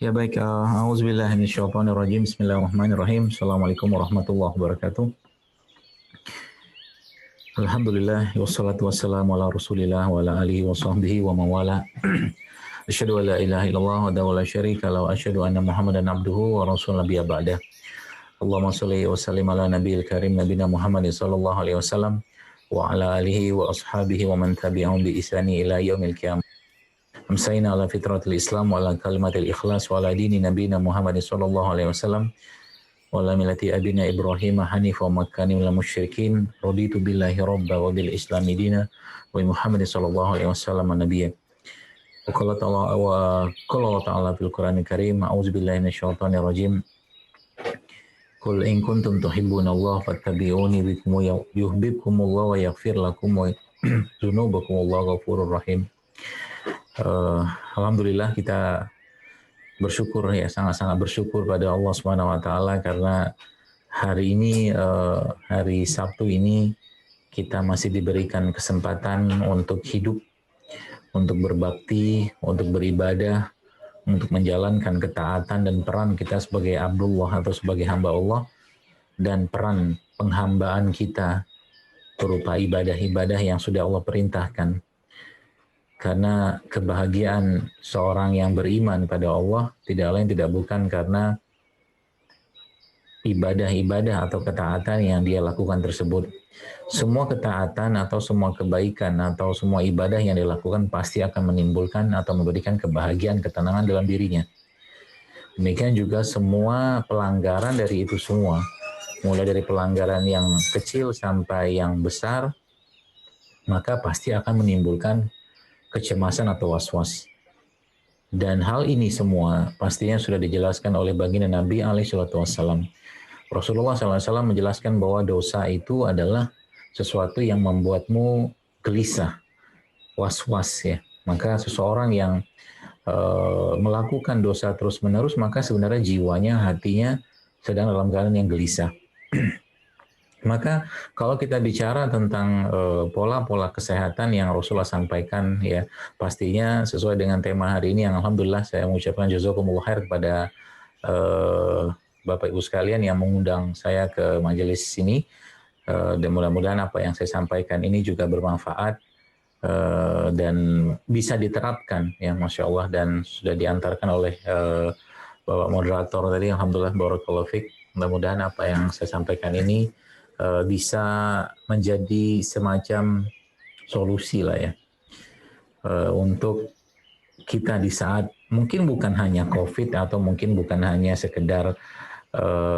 Ya baik, auzubillahi minasyaitonirrajim. Bismillahirrahmanirrahim. Assalamualaikum warahmatullahi wabarakatuh. Alhamdulillah wassalatu wassalamu ala Rasulillah wa ala alihi wa sahbihi wa mawala. Asyhadu an la ilaha illallah wa la syarika lahu wa asyhadu anna Muhammadan abduhu wa rasulun nabiyya ba'dah. Allahumma shalli wa sallim ala nabiyil karim nabiyina Muhammadin sallallahu alaihi wasallam wa ala alihi wa ashabihi wa man tabi'ahum bi ihsani ila yaumil qiyamah. Amsayna ala fitratil Islam wa ala kalimatil ikhlas wa ala dini nabiyina Muhammadin sallallahu alaihi wasallam wa ala millati abina Ibrahim hanifa wa makani minal musyrikin raditu billahi rabba wa bil islami dina wa Muhammadin sallallahu alaihi wasallam nabiyya. Wa qala ta'ala fil Qur'anil Karim a'udzu billahi minasyaitonir rajim. Qul in kuntum tuhibbunallaha fattabi'uni yuhibbukumullahu wa yaghfir lakum wa dzunubakum wallahu ghafurur rahim. Alhamdulillah kita bersyukur ya, sangat-sangat bersyukur pada Allah Subhanahu wa taala karena hari ini hari Sabtu ini kita masih diberikan kesempatan untuk hidup, untuk berbakti, untuk beribadah, untuk menjalankan ketaatan dan peran kita sebagai Abdullah atau sebagai hamba Allah, dan peran penghambaan kita berupa ibadah-ibadah yang sudah Allah perintahkan. Karena kebahagiaan seorang yang beriman pada Allah tidak lain tidak bukan karena ibadah-ibadah atau ketaatan yang dia lakukan tersebut. Semua ketaatan atau semua kebaikan atau semua ibadah yang dilakukan pasti akan menimbulkan atau memberikan kebahagiaan, ketenangan dalam dirinya. Demikian juga semua pelanggaran dari itu semua, mulai dari pelanggaran yang kecil sampai yang besar, maka pasti akan menimbulkan kecemasan atau was-was. Dan hal ini semua pastinya sudah dijelaskan oleh baginda Nabi alaihissalam. Rasulullah SAW menjelaskan bahwa dosa itu adalah sesuatu yang membuatmu gelisah, was-was ya. Maka seseorang yang melakukan dosa terus-menerus, maka sebenarnya jiwanya, hatinya sedang dalam keadaan yang gelisah. Maka kalau kita bicara tentang pola-pola kesehatan yang Rasulullah sampaikan ya, pastinya sesuai dengan tema hari ini yang alhamdulillah saya mengucapkan jazakumullah khair kepada Bapak Ibu sekalian yang mengundang saya ke majelis sini, dan mudah-mudahan apa yang saya sampaikan ini juga bermanfaat dan bisa diterapkan ya, Masya Allah, dan sudah diantarkan oleh Bapak moderator tadi, alhamdulillah, barakallahu fiik. Mudah-mudahan apa yang saya sampaikan ini bisa menjadi semacam solusi lah ya, untuk kita di saat mungkin bukan hanya COVID atau mungkin bukan hanya sekedar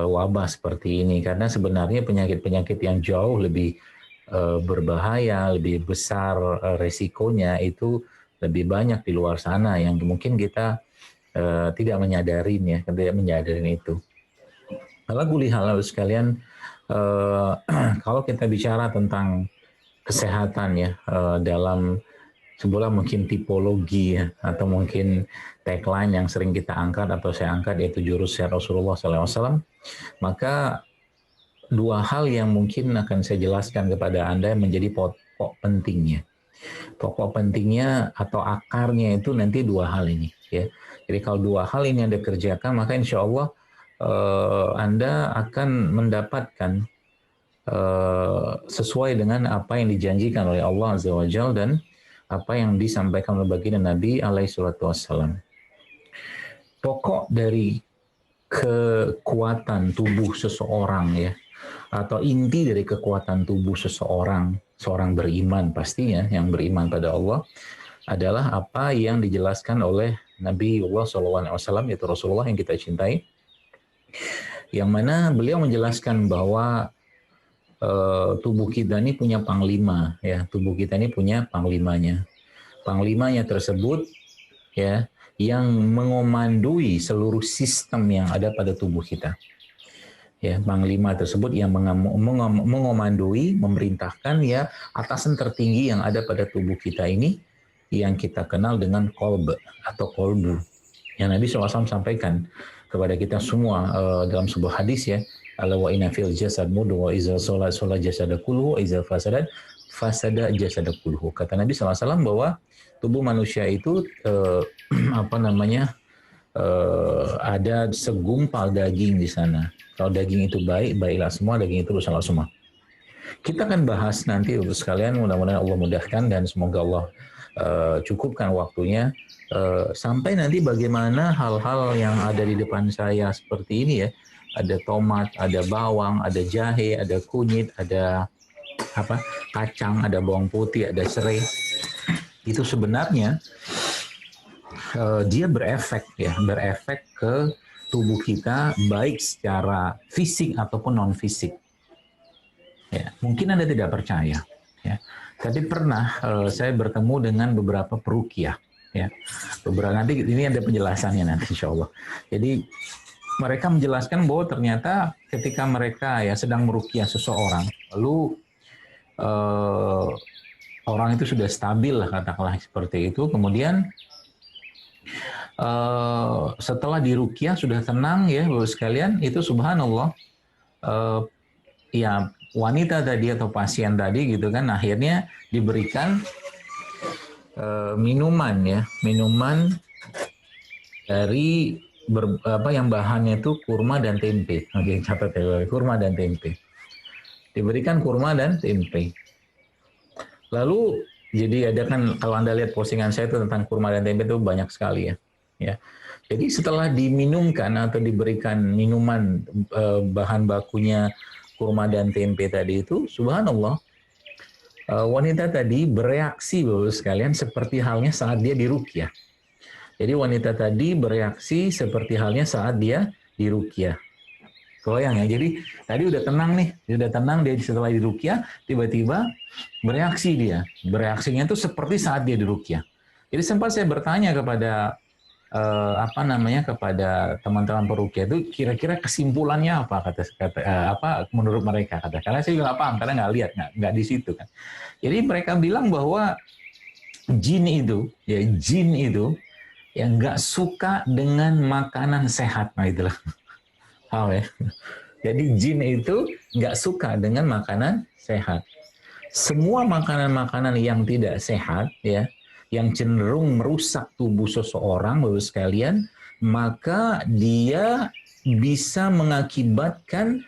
wabah seperti ini, karena sebenarnya penyakit-penyakit yang jauh lebih berbahaya, lebih besar resikonya itu lebih banyak di luar sana yang mungkin kita tidak menyadarin itu. Ala kulli hal sekalian, kalau kita bicara tentang kesehatan ya, dalam sebuah mungkin tipologi ya, atau mungkin tagline yang sering kita angkat atau saya angkat, yaitu jurus Rasulullah SAW, maka dua hal yang mungkin akan saya jelaskan kepada Anda yang menjadi pokok pentingnya. Pokok pentingnya atau akarnya itu nanti dua hal ini ya. Jadi kalau dua hal ini Anda kerjakan, maka insya Allah Anda akan mendapatkan sesuai dengan apa yang dijanjikan oleh Allah Azza wa Jalla dan apa yang disampaikan oleh baginda Nabi alaihissalam. Pokok dari kekuatan tubuh seseorang ya, atau inti dari kekuatan tubuh seorang beriman pastinya, yang beriman pada Allah, adalah apa yang dijelaskan oleh Nabi Allah SAW, yaitu Rasulullah yang kita cintai, yang mana beliau menjelaskan bahwa tubuh kita ini punya panglima ya, tubuh kita ini punya panglimanya. Panglimanya tersebut ya, yang mengomandoi seluruh sistem yang ada pada tubuh kita. Ya, panglima tersebut yang mengomandoi, memerintahkan ya, atasan tertinggi yang ada pada tubuh kita ini, yang kita kenal dengan qalb atau qalbu. Yang Nabi SAW sampaikan kepada kita semua dalam sebuah hadis ya, ala wa inna fil jasad mudghah wa iza shalat jasada kulluhu wa iza fasada jasada kulluhu. Kata Nabi SAW bahwa tubuh manusia itu ada segumpal daging di sana. Kalau daging itu baik, baiklah semua, daging itu rusaklah semua. Kita akan bahas nanti untuk sekalian, mudah-mudahan Allah mudahkan dan semoga Allah cukupkan waktunya sampai nanti bagaimana hal-hal yang ada di depan saya seperti ini ya. Ada tomat, ada bawang, ada jahe, ada kunyit, ada kacang, ada bawang putih, ada serai. Itu sebenarnya dia berefek ke tubuh kita baik secara fisik ataupun non fisik. Ya, mungkin Anda tidak percaya, ya. Tapi pernah saya bertemu dengan beberapa peruqyah, ya. Nanti ini ada penjelasannya nanti insya Allah. Jadi mereka menjelaskan bahwa ternyata ketika mereka ya sedang meruqyah seseorang, lalu orang itu sudah stabil lah katakanlah seperti itu, kemudian setelah diruqyah sudah tenang ya Bapak sekalian, itu subhanallah ya wanita tadi atau pasien tadi gitu kan akhirnya diberikan minuman dari yang bahannya itu kurma dan tempe. Oke, catat ya, kurma dan tempe. Diberikan kurma dan tempe. Lalu jadi ada kan kalau Anda lihat postingan saya itu tentang kurma dan tempe itu banyak sekali ya. Ya. Jadi setelah diminumkan atau diberikan minuman bahan bakunya kurma dan tempe tadi itu, subhanallah, wanita tadi bereaksi Bapak sekalian seperti halnya saat dia diruqyah. Jadi wanita tadi bereaksi seperti halnya saat dia diruqyah. Kebayang ya, jadi tadi udah tenang dia setelah diruqyah, tiba-tiba bereaksi dia. Bereaksinya itu seperti saat dia diruqyah. Jadi sempat saya bertanya kepada kepada teman-teman peruqyah itu kira-kira kesimpulannya apa menurut mereka karena saya juga nggak paham karena nggak lihat nggak di situ kan. Jadi mereka bilang bahwa jin itu yang nggak suka dengan makanan sehat, nah itulah paham ya. Jadi jin itu nggak suka dengan makanan sehat. Semua makanan-makanan yang tidak sehat ya, yang cenderung merusak tubuh seseorang, Bapak sekalian, maka dia bisa mengakibatkan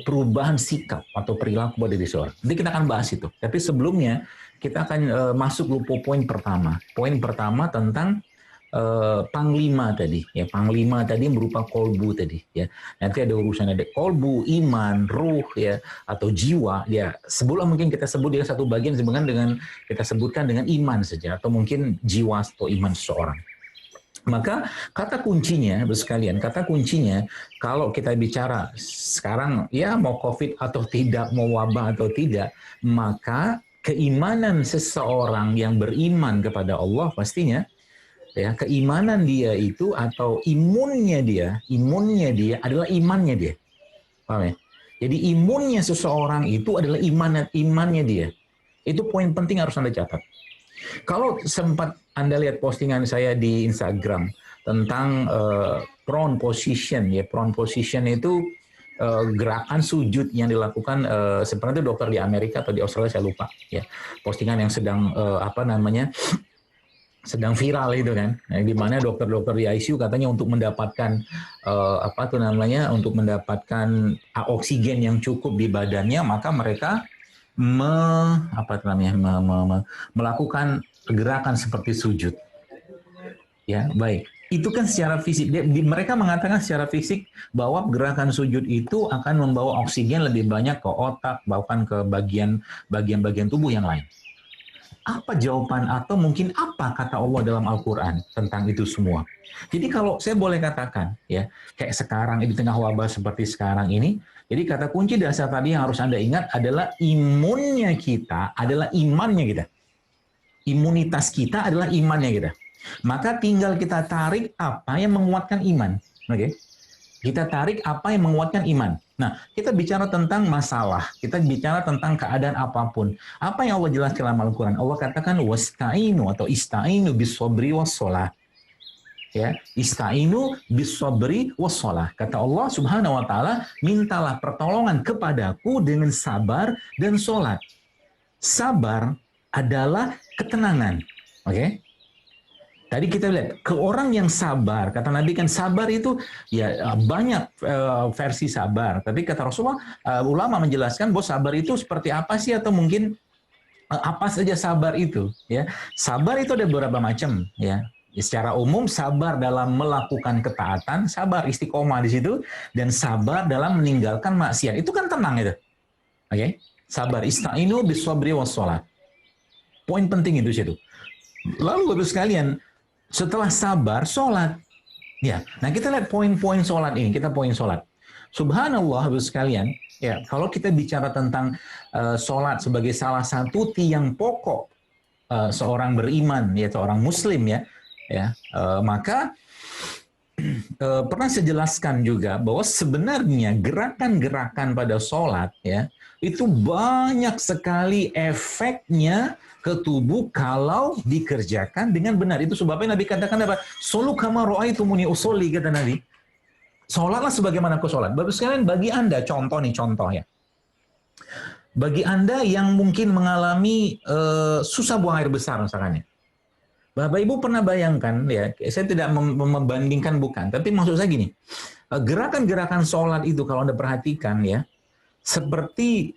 perubahan sikap atau perilaku pada diri seseorang. Nanti kita akan bahas itu. Tapi sebelumnya kita akan masuk ke poin pertama. Poin pertama tentang panglima tadi. Ya, panglima tadi berupa kolbu tadi. Ya, nanti ada urusan ada kolbu, iman, ruh, ya, atau jiwa. Ya, sebelum mungkin kita sebut dia satu bagian sebenarnya dengan kita sebutkan dengan iman saja, atau mungkin jiwa atau iman seseorang. Maka kata kuncinya, sekalian, kata kuncinya kalau kita bicara sekarang ya mau COVID atau tidak, mau wabah atau tidak, maka keimanan seseorang yang beriman kepada Allah pastinya ya keimanan dia itu atau imunnya dia adalah imannya dia. Paham ya? Jadi imunnya seseorang itu adalah imannya dia. Itu poin penting harus Anda catat. Kalau sempat Anda lihat postingan saya di Instagram tentang prone position ya, prone position itu gerakan sujud yang dilakukan sebenarnya dokter di Amerika atau di Australia saya lupa ya. Postingan yang sedang sedang viral itu kan, di mana dokter-dokter di ICU katanya untuk mendapatkan untuk mendapatkan oksigen yang cukup di badannya, maka mereka melakukan gerakan seperti sujud. Ya, baik. Itu kan secara fisik. Mereka mengatakan secara fisik bahwa gerakan sujud itu akan membawa oksigen lebih banyak ke otak, bahkan ke bagian-bagian tubuh yang lain. Apa jawaban atau mungkin apa kata Allah dalam Al-Quran tentang itu semua? Jadi kalau saya boleh katakan, ya kayak sekarang di tengah wabah seperti sekarang ini, jadi kata kunci dasar tadi yang harus Anda ingat adalah imunnya kita adalah imannya kita. Imunitas kita adalah imannya kita. Maka tinggal kita tarik apa yang menguatkan iman. Oke? Kita tarik apa yang menguatkan iman. Nah, kita bicara tentang masalah, kita bicara tentang keadaan apapun. Apa yang Allah jelaskan dalam Al-Quran? Allah katakan wasta'inu atau ista'inu bis-sabri was-shalah. Ya, ista'inu bis-sabri was-shalah. Kata Allah Subhanahu wa taala, mintalah pertolongan kepadaku dengan sabar dan salat. Sabar adalah ketenangan. Oke? Tadi kita lihat ke orang yang sabar, kata Nabi kan sabar itu ya banyak versi sabar. Tapi kata Rasulullah, ulama menjelaskan bahwa sabar itu seperti apa sih atau mungkin apa saja sabar itu ya. Sabar itu ada beberapa macam ya. Secara umum sabar dalam melakukan ketaatan, sabar istiqomah di situ, dan sabar dalam meninggalkan maksiat. Itu kan tenang itu. Oke? Sabar ista'inu bis-sabri was-shalah. Poin penting itu situ. Lalu Bapak sekalian, setelah sabar, sholat. Ya, nah kita lihat poin-poin sholat ini. Kita poin sholat. Subhanallah, Bapak sekalian, ya kalau kita bicara tentang sholat sebagai salah satu tiang pokok seorang beriman, ya seorang Muslim ya, maka pernah saya jelaskan juga bahwa sebenarnya gerakan-gerakan pada sholat ya itu banyak sekali efeknya ke tubuh kalau dikerjakan dengan benar. Itu sebabnya Nabi katakan apa? Sholu kama ra'aitumuni usolli, kata Nabi. Sholatlah sebagaimana aku sholat. Bapak sekalian, bagi Anda, contoh ya. Bagi Anda yang mungkin mengalami susah buang air besar misalkan ya. Bapak Ibu pernah bayangkan ya, saya tidak membandingkan bukan, tapi maksud saya gini, gerakan-gerakan sholat itu kalau Anda perhatikan ya, seperti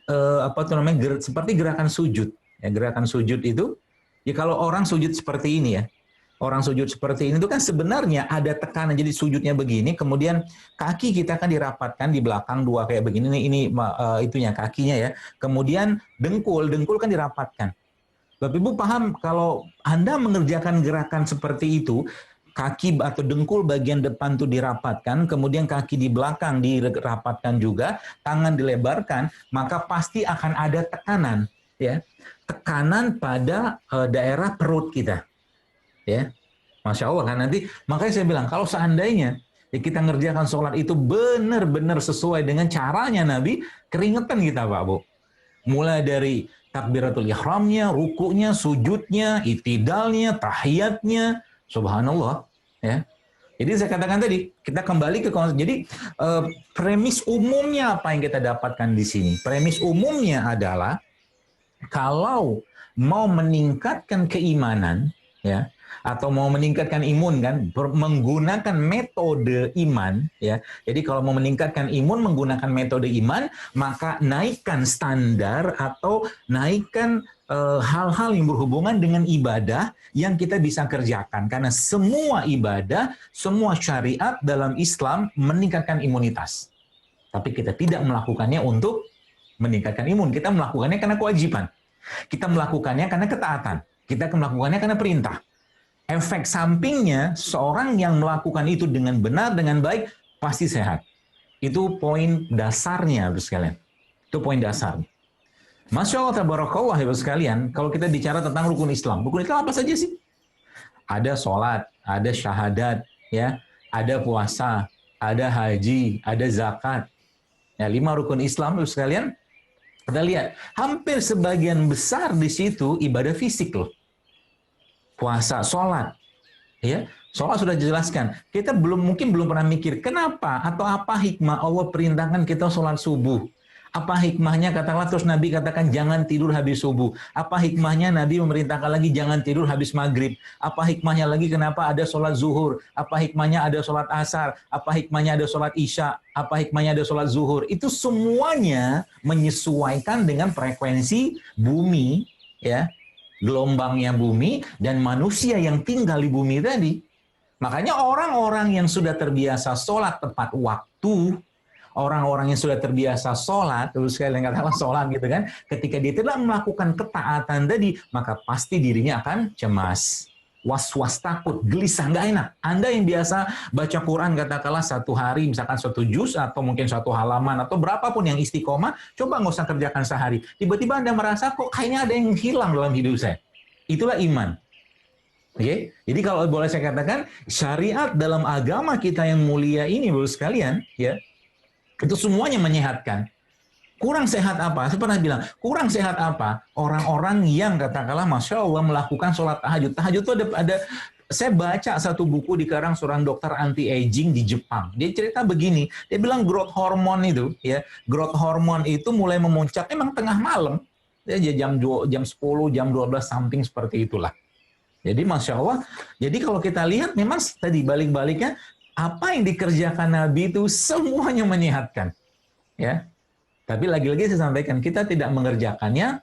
seperti gerakan sujud. Ya, gerakan sujud itu, ya kalau orang sujud seperti ini ya, orang sujud seperti ini itu kan sebenarnya ada tekanan, jadi sujudnya begini, kemudian kaki kita kan dirapatkan di belakang dua kayak begini, ini itunya kakinya ya, kemudian dengkul kan dirapatkan. Bapak Ibu paham kalau Anda mengerjakan gerakan seperti itu, kaki atau dengkul bagian depan itu dirapatkan, kemudian kaki di belakang dirapatkan juga, tangan dilebarkan, maka pasti akan ada tekanan, ya. Tekanan pada daerah perut kita. Ya. Masya Allah kan nanti, makanya saya bilang kalau seandainya ya kita ngerjakan sholat itu benar-benar sesuai dengan caranya Nabi, keringetan kita Pak Bu. Mulai dari takbiratul ihramnya, rukunya, sujudnya, itidalnya, tahiyatnya, subhanallah ya. Jadi saya katakan tadi, kita kembali ke konsep. Jadi premis umumnya apa yang kita dapatkan di sini? Premis umumnya adalah kalau mau meningkatkan keimanan ya, atau mau meningkatkan imun kan, menggunakan metode iman ya. Jadi kalau mau meningkatkan imun menggunakan metode iman, maka naikkan standar atau naikkan hal-hal yang berhubungan dengan ibadah yang kita bisa kerjakan, karena semua ibadah, semua syariat dalam Islam meningkatkan imunitas. Tapi kita tidak melakukannya untuk meningkatkan imun, kita melakukannya karena kewajiban. Kita melakukannya karena ketaatan. Kita melakukannya karena perintah. Efek sampingnya, seorang yang melakukan itu dengan benar, dengan baik, pasti sehat. Itu poin dasarnya, Bapak sekalian. Itu poin dasarnya. Masya Allah, tabarakallah, Bapak sekalian, kalau kita bicara tentang rukun Islam. Rukun Islam apa saja sih? Ada sholat, ada syahadat, ya, ada puasa, ada haji, ada zakat. Ya, 5 rukun Islam, Bapak sekalian. Kita lihat, hampir sebagian besar di situ ibadah fisik loh. Puasa, sholat. Ya, sholat sudah dijelaskan. Kita mungkin belum pernah mikir, kenapa atau apa hikmah Allah perintahkan kita sholat subuh. Apa hikmahnya, katakanlah terus Nabi katakan jangan tidur habis subuh. Apa hikmahnya Nabi memerintahkan lagi jangan tidur habis maghrib. Apa hikmahnya lagi kenapa ada sholat zuhur. Apa hikmahnya ada sholat asar. Apa hikmahnya ada sholat isya. Apa hikmahnya ada sholat zuhur. Itu semuanya menyesuaikan dengan frekuensi bumi, ya, gelombangnya bumi, dan manusia yang tinggal di bumi tadi. Makanya orang-orang yang sudah terbiasa sholat tepat waktu, orang-orang yang sudah terbiasa sholat, terus sekalian katakan sholat gitu kan, ketika dia tidak melakukan ketaatan tadi, maka pasti dirinya akan cemas, was-was, takut, gelisah, nggak enak. Anda yang biasa baca Quran katakanlah satu hari, misalkan 1 juz, atau mungkin 1 halaman, atau berapapun yang istiqomah, coba nggak usah kerjakan sehari. Tiba-tiba Anda merasa kok kayaknya ada yang hilang dalam hidup saya. Itulah iman. Oke, jadi kalau boleh saya katakan, syariat dalam agama kita yang mulia ini, Bapak sekalian, ya, itu semuanya menyehatkan. Kurang sehat apa? Saya pernah bilang, kurang sehat apa? Orang-orang yang katakanlah, Masya Allah, melakukan sholat tahajud. Tahajud itu ada, saya baca satu buku dikarang seorang dokter anti-aging di Jepang. Dia cerita begini, dia bilang growth hormone itu, ya, growth hormone itu mulai memuncak, emang tengah malam, ya, jam 10, jam 12, something seperti itulah. Jadi Masya Allah, jadi kalau kita lihat memang tadi balik-baliknya, apa yang dikerjakan Nabi itu semuanya menyehatkan. Ya, tapi lagi-lagi saya sampaikan, kita tidak mengerjakannya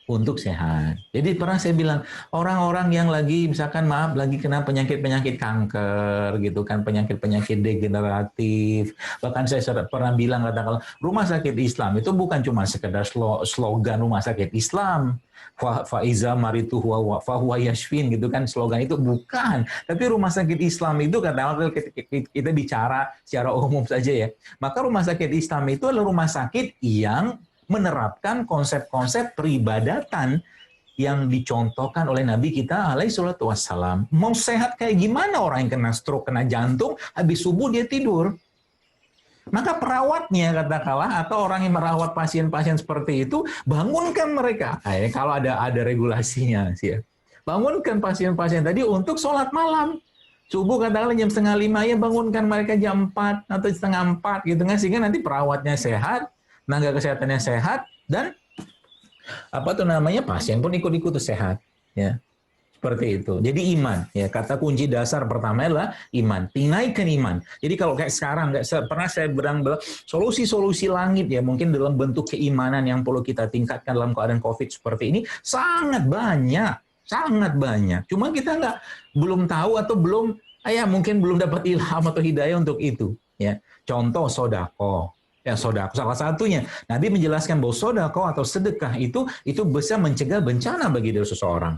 untuk sehat. Jadi pernah saya bilang, orang-orang yang lagi misalkan maaf lagi kena penyakit-penyakit kanker gitu kan, penyakit-penyakit degeneratif. Bahkan saya pernah bilang katakanlah rumah sakit Islam itu bukan cuma sekedar slogan rumah sakit Islam. Faiza maritu fahuwa yashfin gitu kan, slogan itu bukan. Tapi rumah sakit Islam itu katakanlah kita bicara secara umum saja ya. Maka rumah sakit Islam itu adalah rumah sakit yang menerapkan konsep-konsep peribadatan yang dicontohkan oleh Nabi kita alaihi salatu wassalam. Mau sehat kayak gimana orang yang kena stroke, kena jantung, habis subuh dia tidur. Maka perawatnya katakanlah atau orang yang merawat pasien-pasien seperti itu, bangunkan mereka. Nah, kalau ada regulasinya sih ya. Bangunkan pasien-pasien tadi untuk sholat malam. Subuh katakanlah jam 4:30 ya, bangunkan mereka jam 4 atau 3:30 gitu kan, sehingga nanti perawatnya sehat, tenaga kesehatannya sehat, dan pasien pun ikut-ikut sehat ya, seperti itu. Jadi iman ya, kata kunci dasar pertama adalah iman, tingkatkan iman. Jadi kalau kayak sekarang pernah saya bilang solusi-solusi langit ya, mungkin dalam bentuk keimanan yang perlu kita tingkatkan dalam keadaan COVID seperti ini sangat banyak. Cuma kita belum tahu atau mungkin belum dapat ilham atau hidayah untuk itu ya. Contoh sodako. Ya, sodako salah satunya. Nabi menjelaskan bahwa sodako atau sedekah itu bisa mencegah bencana bagi diri seseorang.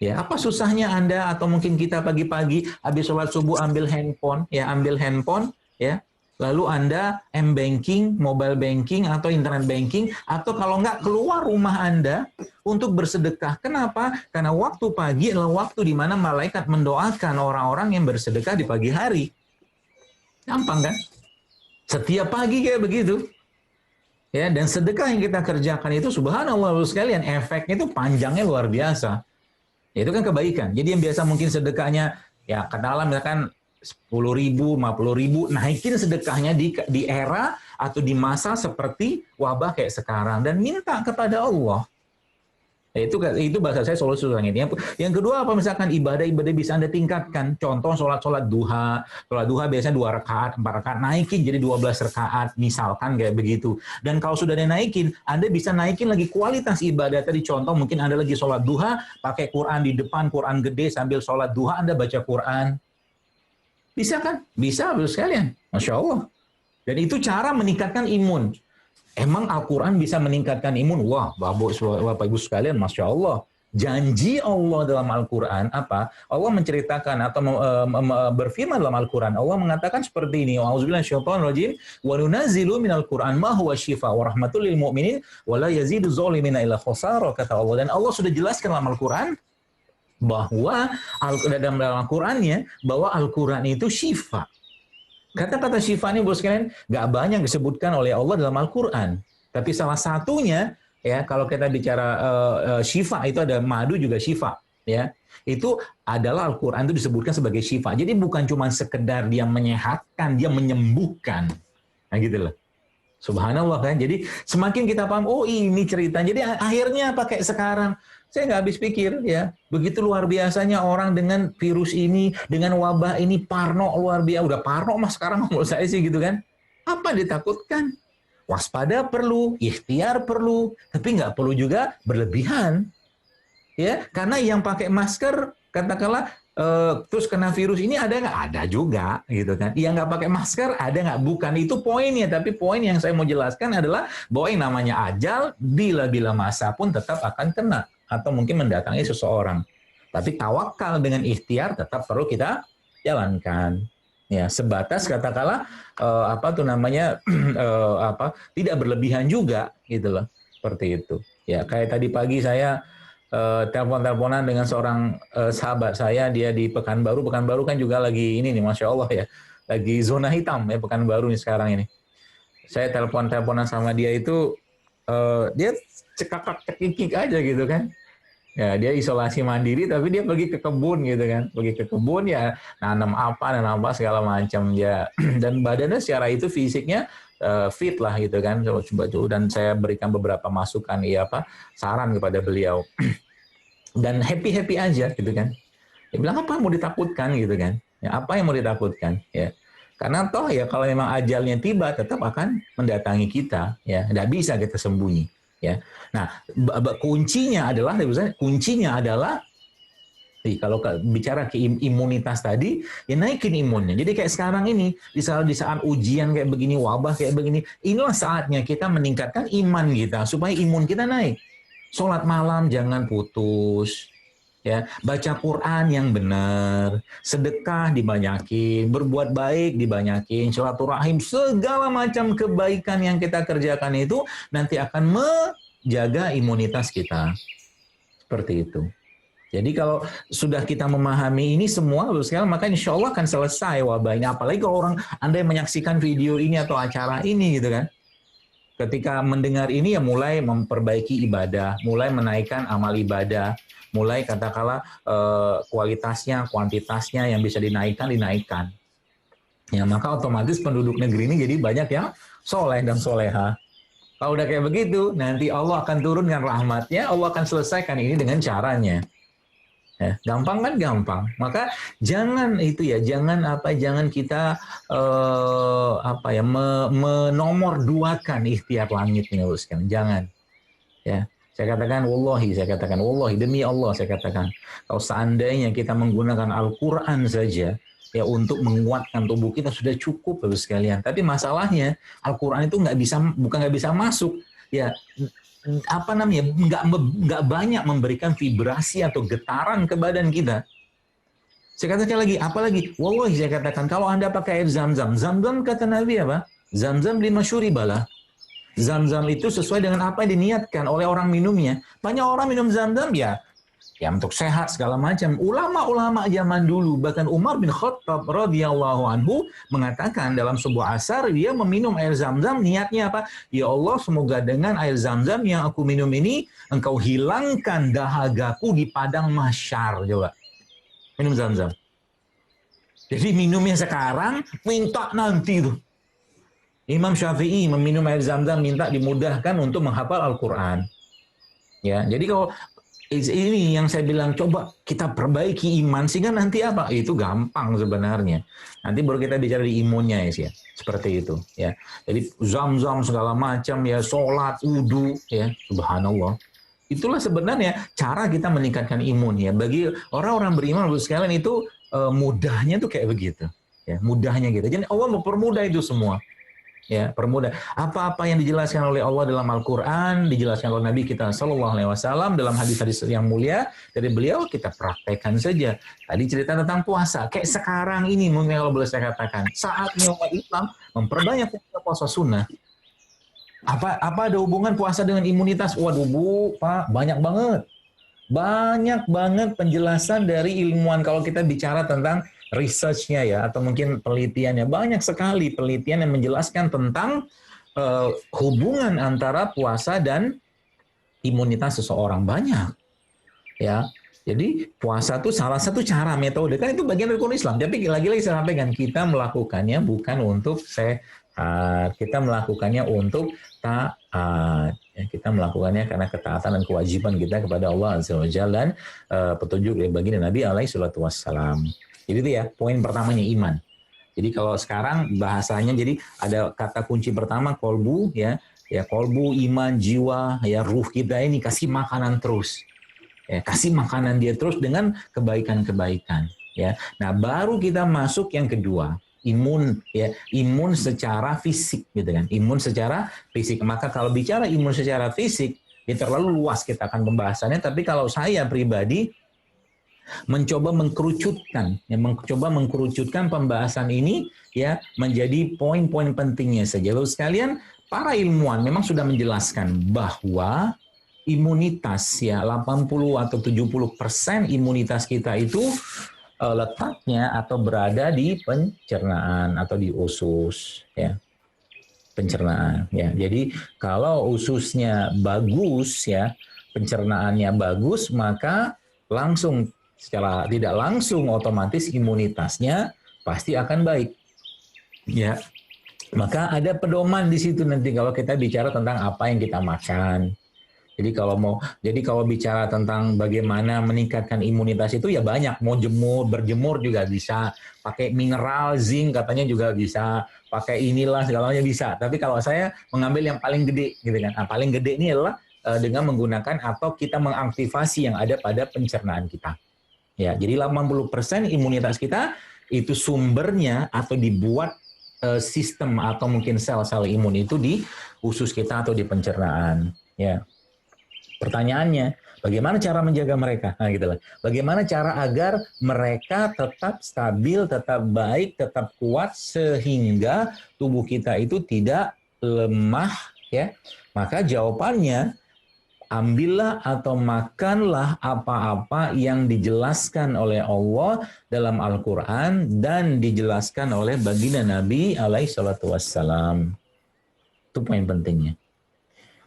Ya, apa susahnya Anda atau mungkin kita pagi-pagi habis sholat subuh ambil handphone, ya. Lalu Anda m-banking, mobile banking atau internet banking, atau kalau nggak keluar rumah Anda untuk bersedekah. Kenapa? Karena waktu pagi adalah waktu di mana malaikat mendoakan orang-orang yang bersedekah di pagi hari. Gampang kan? Setiap pagi kayak begitu. Ya, dan sedekah yang kita kerjakan itu subhanallah sekalian, efeknya itu panjangnya luar biasa. Ya, itu kan kebaikan. Jadi yang biasa mungkin sedekahnya ya katakanlah misalkan 10.000, 50.000, naikin sedekahnya di era atau di masa seperti wabah kayak sekarang dan minta kepada Allah. Itu bahasa saya solusi langit. Yang kedua apa, misalkan ibadah bisa Anda tingkatkan. Contoh sholat duha. Sholat duha biasanya 2 rakaat, 4 rakaat, naikin jadi 12 rakaat, misalkan kayak begitu. Dan kalau sudah dinaikin, Anda bisa naikin lagi kualitas ibadah. Tadi contoh mungkin Anda lagi sholat duha, pakai Quran di depan, Quran gede sambil sholat duha, Anda baca Quran. Bisa kan? Bisa, sekalian. Masya Allah. Dan itu cara meningkatkan imun. Emang Al-Quran bisa meningkatkan imun? Wah, Bapak Ibu sekalian, Masya Allah. Janji Allah dalam Al-Quran, apa? Allah menceritakan atau berfirman dalam Al-Quran. Allah mengatakan seperti ini. Wa'udzubillahiminasyaitonirrajim. Wa nunazzilu minal Qur'an ma huwa syifa wa rahmatul lil mu'minin wa la yazidu zolimina illa khosara, kata Allah. Dan Allah sudah jelaskan dalam Al-Quran bahwa dalam Al-Qurannya bahwa Al-Quran itu syifa. Kata-kata syifa ini, Bos sekalian, nggak banyak disebutkan oleh Allah dalam Al-Quran. Tapi salah satunya, ya kalau kita bicara syifa, itu ada madu juga syifa. Ya, itu adalah Al-Quran itu disebutkan sebagai syifa. Jadi bukan cuma sekedar dia menyehatkan, dia menyembuhkan. Nah gitu loh. Subhanallah kan. Jadi semakin kita paham, oh ini cerita. Jadi akhirnya pakai sekarang. Saya nggak habis pikir ya, begitu luar biasanya orang dengan virus ini, dengan wabah ini, parno luar biasa. Udah parno mas sekarang menurut saya sih gitu kan. Apa ditakutkan? Waspada perlu, ikhtiar perlu, tapi nggak perlu juga berlebihan. Ya, karena yang pakai masker, katakanlah terus kena virus ini ada nggak? Ada juga gitu kan. Yang nggak pakai masker ada nggak? Bukan itu poinnya, tapi poin yang saya mau jelaskan adalah bahwa yang namanya ajal bila masa pun tetap akan kena atau mungkin mendatangi seseorang. Tapi tawakal dengan ikhtiar tetap perlu kita jalankan. Ya, sebatas katakanlah tidak berlebihan juga gitu loh. Seperti itu. Ya, kayak tadi pagi saya telepon-teleponan dengan seorang sahabat saya, dia di Pekanbaru. Pekanbaru kan juga lagi ini nih, Masya Allah ya. Lagi zona hitam ya Pekanbaru nih sekarang ini. Saya telepon-teleponan sama dia itu, dia cekak-cekik aja gitu kan. Ya, dia isolasi mandiri tapi dia pergi ke kebun gitu kan. Pergi ke kebun ya nanam apa segala macam ya. Dan badannya secara itu fisiknya fit lah gitu kan. Dan saya berikan beberapa masukan saran kepada beliau. dan happy-happy aja gitu kan. Dia bilang apa yang mau ditakutkan gitu kan? Ya, apa yang mau ditakutkan? Ya, karena toh ya kalau memang ajalnya tiba tetap akan mendatangi kita. Ya, tidak bisa kita sembunyi. Ya, nah kuncinya adalah kalau bicara ke imunitas tadi, ya naikin imunnya. Jadi kayak sekarang ini, di saat ujian kayak begini, wabah kayak begini, inilah saatnya kita meningkatkan iman kita supaya imun kita naik. Sholat malam jangan putus, ya, baca Quran yang benar, sedekah dibanyakin, berbuat baik dibanyakin, silaturahim, segala macam kebaikan yang kita kerjakan itu nanti akan menjaga imunitas kita. Seperti itu. Jadi kalau sudah kita memahami ini semua, maka insya Allah akan selesai wabah ini. Apalagi kalau Anda yang menyaksikan video ini atau acara ini gitu kan. Ketika mendengar ini ya mulai memperbaiki ibadah, mulai menaikkan amal ibadah, mulai katakanlah kualitasnya, kuantitasnya yang bisa dinaikkan. Ya maka otomatis penduduk negeri ini jadi banyak yang soleh dan soleha. Kalau udah kayak begitu, nanti Allah akan turunkan rahmatnya, Allah akan selesaikan ini dengan caranya. Ya, gampang kan gampang. Maka jangan kita menomorduakan ikhtiar langit ini, jangan. Ya, saya katakan wallahi demi Allah saya katakan, kalau seandainya kita menggunakan Al-Qur'an saja ya untuk menguatkan tubuh kita sudah cukup Bapak sekalian. Tapi masalahnya Al-Qur'an itu bukan nggak bisa masuk. Ya, nggak banyak memberikan vibrasi atau getaran ke badan kita. Saya katakan lagi, apalagi, wallahi saya katakan, kalau Anda pakai air Zam-Zam kata Nabi apa? Zam-Zam lima syuribalah. Zam-Zam itu sesuai dengan apa yang diniatkan oleh orang minumnya. Banyak orang minum Zam-Zam ya untuk sehat segala macam. Ulama-ulama zaman dulu, bahkan Umar bin Khattab radhiyallahu anhu mengatakan dalam sebuah asar, dia meminum air Zam-Zam, niatnya apa? Ya Allah, semoga dengan air Zam-Zam yang aku minum ini, engkau hilangkan dahagaku di padang mahsyar. Coba, minum Zam-Zam. Jadi minumnya sekarang, minta nanti tuh. Imam Syafi'i meminum air Zam-Zam minta dimudahkan untuk menghafal Al-Quran. Ya, jadi kalau ini yang saya bilang, coba kita perbaiki iman sehingga nanti apa? Itu gampang sebenarnya. Nanti baru kita bicara di imunnya ya, seperti itu. Ya, jadi Zam-Zam segala macam ya, sholat, wudu, ya, subhanallah. Itulah sebenarnya cara kita meningkatkan imun ya. Bagi orang-orang beriman sekalian itu mudahnya tuh kayak begitu. Ya, mudahnya gitu. Jadi Allah mempermudah itu semua. Ya, permudah. Apa-apa yang dijelaskan oleh Allah dalam Al-Quran, dijelaskan oleh Nabi kita Sallallahu Alaihi Wasallam dalam hadis-hadis yang mulia dari beliau, kita praktekkan saja. Tadi cerita tentang puasa, kayak sekarang ini mungkin kalau boleh saya katakan, saatnya umat Islam memperbanyak puasa sunnah. Apa ada hubungan puasa dengan imunitas? Waduh Bu, Pak, banyak banget penjelasan dari ilmuwan kalau kita bicara tentang research-nya ya, atau mungkin penelitiannya. Banyak sekali penelitian yang menjelaskan tentang hubungan antara puasa dan imunitas seseorang. Banyak. Ya. Jadi puasa itu salah satu cara, metode. Kan itu bagian dari rukun Islam. Tapi lagi-lagi saya sampaikan, kita melakukannya bukan untuk sehat. Kita melakukannya untuk taat. Ya, kita melakukannya karena ketaatan dan kewajiban kita kepada Allah Azza wa Jalla dan petunjuk dari baginda Nabi alaihi salatu wassalam. Jadi itu ya, poin pertamanya iman. Jadi kalau sekarang bahasanya, jadi ada kata kunci pertama kolbu ya kolbu, iman, jiwa, ya ruh kita ini kasih makanan terus. Ya, kasih makanan dia terus dengan kebaikan-kebaikan ya. Nah, baru kita masuk yang kedua, imun ya, imun secara fisik gitu kan. Imun secara fisik. Maka kalau bicara imun secara fisik, ya terlalu luas kita akan pembahasannya, tapi kalau saya pribadi mencoba mengkerucutkan pembahasan ini ya menjadi poin-poin pentingnya saja. Lalu sekalian, para ilmuwan memang sudah menjelaskan bahwa imunitas ya 80 atau 70% imunitas kita itu letaknya atau berada di pencernaan atau di usus ya. Pencernaan ya. Jadi kalau ususnya bagus ya, pencernaannya bagus, maka langsung secara tidak langsung otomatis imunitasnya pasti akan baik. Ya. Maka ada pedoman di situ nanti kalau kita bicara tentang apa yang kita makan. Jadi kalau bicara tentang bagaimana meningkatkan imunitas itu ya banyak. Mau berjemur juga bisa. Pakai mineral, zinc katanya juga bisa. Pakai inilah segalanya bisa. Tapi kalau saya mengambil yang paling gede gitu kan. Nah, paling gede ini adalah dengan menggunakan atau kita mengaktifasi yang ada pada pencernaan kita. Ya, jadi 80% imunitas kita itu sumbernya atau dibuat sistem atau mungkin sel-sel imun itu di usus kita atau di pencernaan. Ya. Pertanyaannya, bagaimana cara menjaga mereka? Nah, gitu lah. Bagaimana cara agar mereka tetap stabil, tetap baik, tetap kuat sehingga tubuh kita itu tidak lemah, ya? Maka jawabannya, ambillah atau makanlah apa-apa yang dijelaskan oleh Allah dalam Al-Quran dan dijelaskan oleh baginda Nabi alaihi salatu wassalam. Itu poin pentingnya.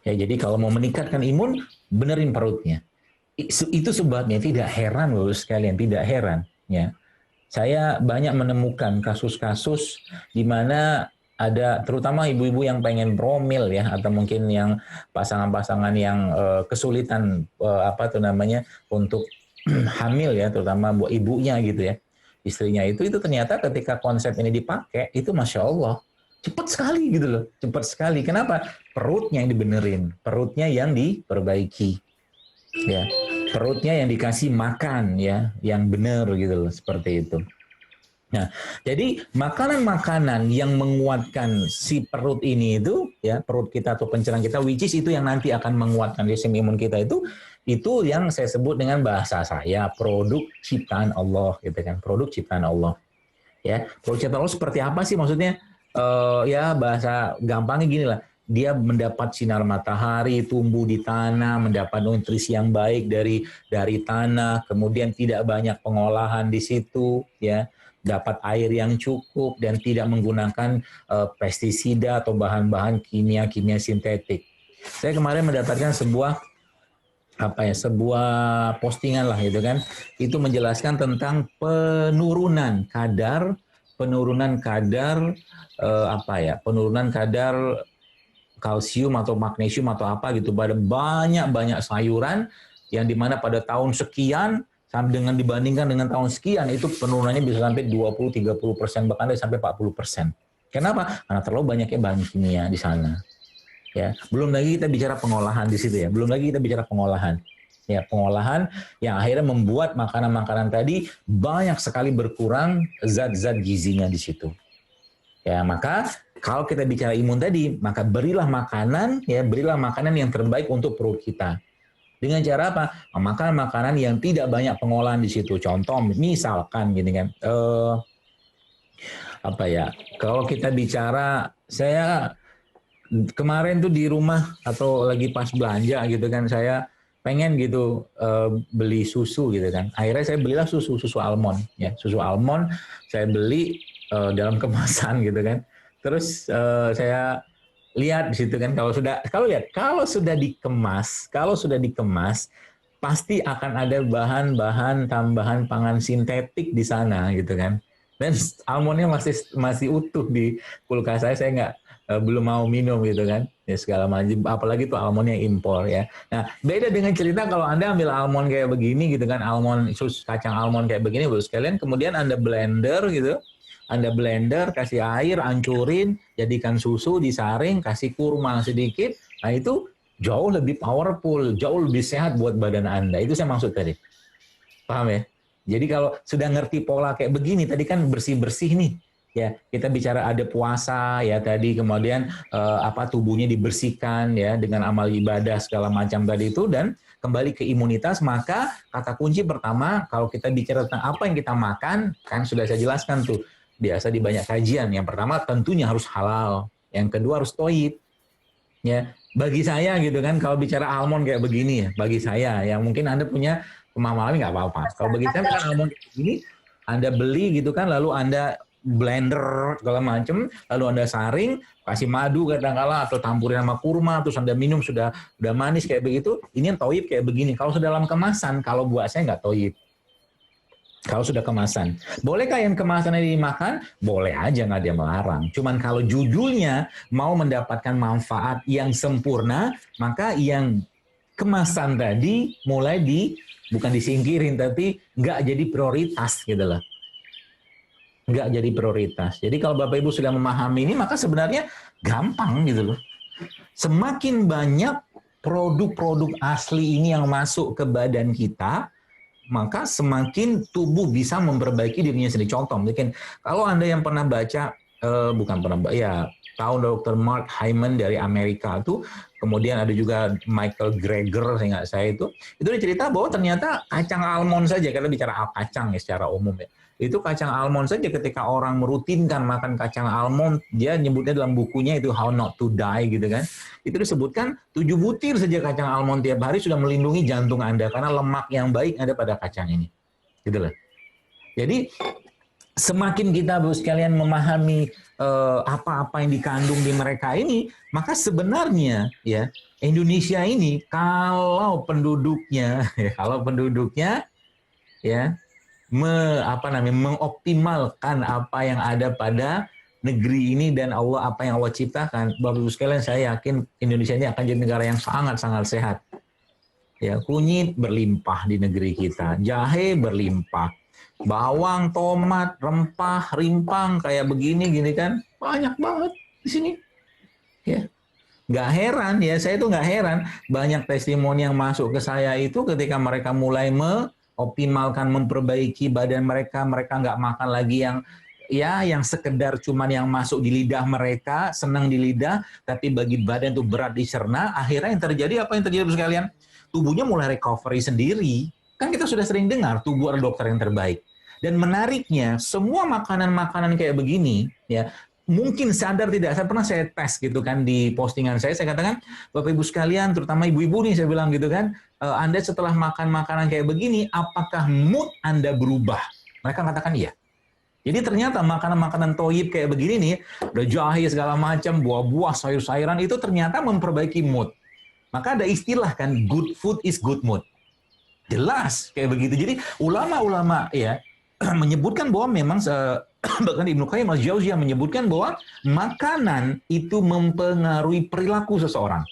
Ya, jadi kalau mau meningkatkan imun, benerin perutnya. Itu sebabnya tidak heran loh sekalian, tidak heran. Ya, saya banyak menemukan kasus-kasus di mana ada terutama ibu-ibu yang pengen promil ya, atau mungkin yang pasangan-pasangan yang kesulitan untuk hamil ya, terutama buat ibunya gitu ya, istrinya itu ternyata ketika konsep ini dipakai itu masya Allah cepat sekali gitu loh, cepat sekali. Kenapa? Perutnya yang dibenerin, perutnya yang diperbaiki, ya, perutnya yang dikasih makan ya, yang benar gitu loh, seperti itu. Nah, jadi makanan-makanan yang menguatkan si perut ini itu, ya, perut kita atau pencernaan kita, which is itu yang nanti akan menguatkan sistem imun kita itu yang saya sebut dengan bahasa saya produk ciptaan Allah, gitu kan, produk ciptaan Allah. Ya, produk ciptaan Allah seperti apa sih maksudnya? Ya bahasa gampangnya gini lah, dia mendapat sinar matahari, tumbuh di tanah, mendapat nutrisi yang baik dari tanah, kemudian tidak banyak pengolahan di situ, ya, dapat air yang cukup dan tidak menggunakan pestisida atau bahan-bahan kimia sintetik. Saya kemarin mendapatkan sebuah postingan lah gitu kan, itu menjelaskan tentang penurunan kadar penurunan kadar kalsium atau magnesium atau apa gitu pada banyak sayuran, yang dimana pada tahun sekian dengan dibandingkan dengan tahun sekian itu penurunannya bisa sampai 20-30%, bahkan sampai 40%. Kenapa? Karena terlalu banyaknya bahan kimia di sana. Ya, belum lagi kita bicara pengolahan di situ ya. Belum lagi kita bicara pengolahan. Ya, pengolahan yang akhirnya membuat makanan-makanan tadi banyak sekali berkurang zat-zat gizinya di situ. Ya, maka kalau kita bicara imun tadi, maka berilah makanan yang terbaik untuk perut kita. Dengan cara apa? Makan makanan yang tidak banyak pengolahan di situ. Contoh, misalkan gini kan, kalau kita bicara, saya kemarin tuh di rumah atau lagi pas belanja gitu kan, saya pengen gitu beli susu gitu kan. Akhirnya saya belilah susu almond ya. Susu almond saya beli dalam kemasan gitu kan. Terus saya lihat di situ kan, kalau sudah dikemas pasti akan ada bahan-bahan tambahan pangan sintetik di sana gitu kan. Dan almondnya masih utuh di kulkas saya nggak belum mau minum gitu kan, ya segala macam, apalagi tuh almond yang impor ya. Nah, beda dengan cerita kalau Anda ambil almond kayak begini gitu kan, kacang almond kayak begini, Bapak sekalian, kemudian Anda blender gitu, kasih air, hancurin, jadikan susu, disaring, kasih kurma sedikit, nah itu jauh lebih powerful, jauh lebih sehat buat badan Anda. Itu saya maksud tadi. Paham ya? Jadi kalau sudah ngerti pola kayak begini, tadi kan bersih-bersih nih. Ya, kita bicara ada puasa ya tadi, kemudian tubuhnya dibersihkan ya dengan amal ibadah segala macam tadi itu, dan kembali ke imunitas. Maka kata kunci pertama kalau kita bicara tentang apa yang kita makan, kan sudah saya jelaskan tuh biasa di banyak kajian. Yang pertama tentunya harus halal, yang kedua harus thayyib. Ya, bagi saya gitu kan, kalau bicara almond kayak begini ya, bagi saya yang mungkin Anda punya pemahaman nggak apa-apa. Kalau bagi saya kan almond kayak begini, Anda beli gitu kan, lalu Anda blender segala macam, lalu Anda saring, kasih madu kadang-kala atau tampurin sama kurma, terus Anda minum sudah manis kayak begitu. Ini yang thayyib kayak begini. Kalau sudah dalam kemasan, kalau buat saya nggak thayyib. Kalau sudah kemasan, bolehkah yang kemasan ini dimakan? Boleh aja, nggak dia melarang. Cuman kalau judulnya mau mendapatkan manfaat yang sempurna, maka yang kemasan tadi mulai bukan disingkirin, tapi nggak jadi prioritas gitu loh. Nggak jadi prioritas. Jadi kalau Bapak Ibu sudah memahami ini, maka sebenarnya gampang gitu loh. Semakin banyak produk-produk asli ini yang masuk ke badan kita, maka semakin tubuh bisa memperbaiki dirinya sendiri. Contoh, mungkin kalau Anda yang pernah baca, tahu Dr. Mark Hyman dari Amerika itu, kemudian ada juga Michael Greger, seingat saya itu dia cerita bahwa ternyata kacang almond saja, kita bicara kacang ya secara umum ya, itu kacang almond saja ketika orang merutinkan makan kacang almond, dia nyebutnya dalam bukunya itu How Not to Die gitu kan, itu disebutkan 7 butir saja kacang almond tiap hari sudah melindungi jantung Anda karena lemak yang baik ada pada kacang ini, gitu loh. Jadi semakin kita sekalian memahami apa-apa yang dikandung di mereka ini, maka sebenarnya ya Indonesia ini kalau penduduknya ya mengoptimalkan apa yang ada pada negeri ini dan apa yang Allah ciptakan, Bapak Ibu sekalian, saya yakin Indonesia ini akan jadi negara yang sangat-sangat sehat. Ya, kunyit berlimpah di negeri kita, jahe berlimpah, bawang, tomat, rempah, rimpang kayak begini gini kan, banyak banget di sini. Ya. Nggak heran ya, saya itu nggak heran banyak testimoni yang masuk ke saya itu ketika mereka mulai optimalkan, memperbaiki badan mereka nggak makan lagi yang sekedar cuman yang masuk di lidah mereka, senang di lidah, tapi bagi badan itu berat dicerna. Akhirnya yang terjadi apa yang terjadi sekalian? Tubuhnya mulai recovery sendiri. Kan kita sudah sering dengar tubuh adalah dokter yang terbaik. Dan menariknya, semua makanan-makanan kayak begini, ya mungkin sadar tidak, saya pernah saya tes gitu kan di postingan saya katakan, Bapak Ibu sekalian, terutama ibu-ibu nih, saya bilang gitu kan, Anda setelah makan makanan kayak begini, apakah mood Anda berubah? Mereka katakan iya. Jadi ternyata makanan-makanan toyib kayak begini nih, udah jahe segala macam, buah-buah, sayur-sayuran, itu ternyata memperbaiki mood. Maka ada istilah kan, good food is good mood. Jelas kayak begitu. Jadi ulama-ulama ya menyebutkan bahwa memang bahkan Ibnu Qayyim al-Jauziyah menyebutkan bahwa makanan itu mempengaruhi perilaku seseorang.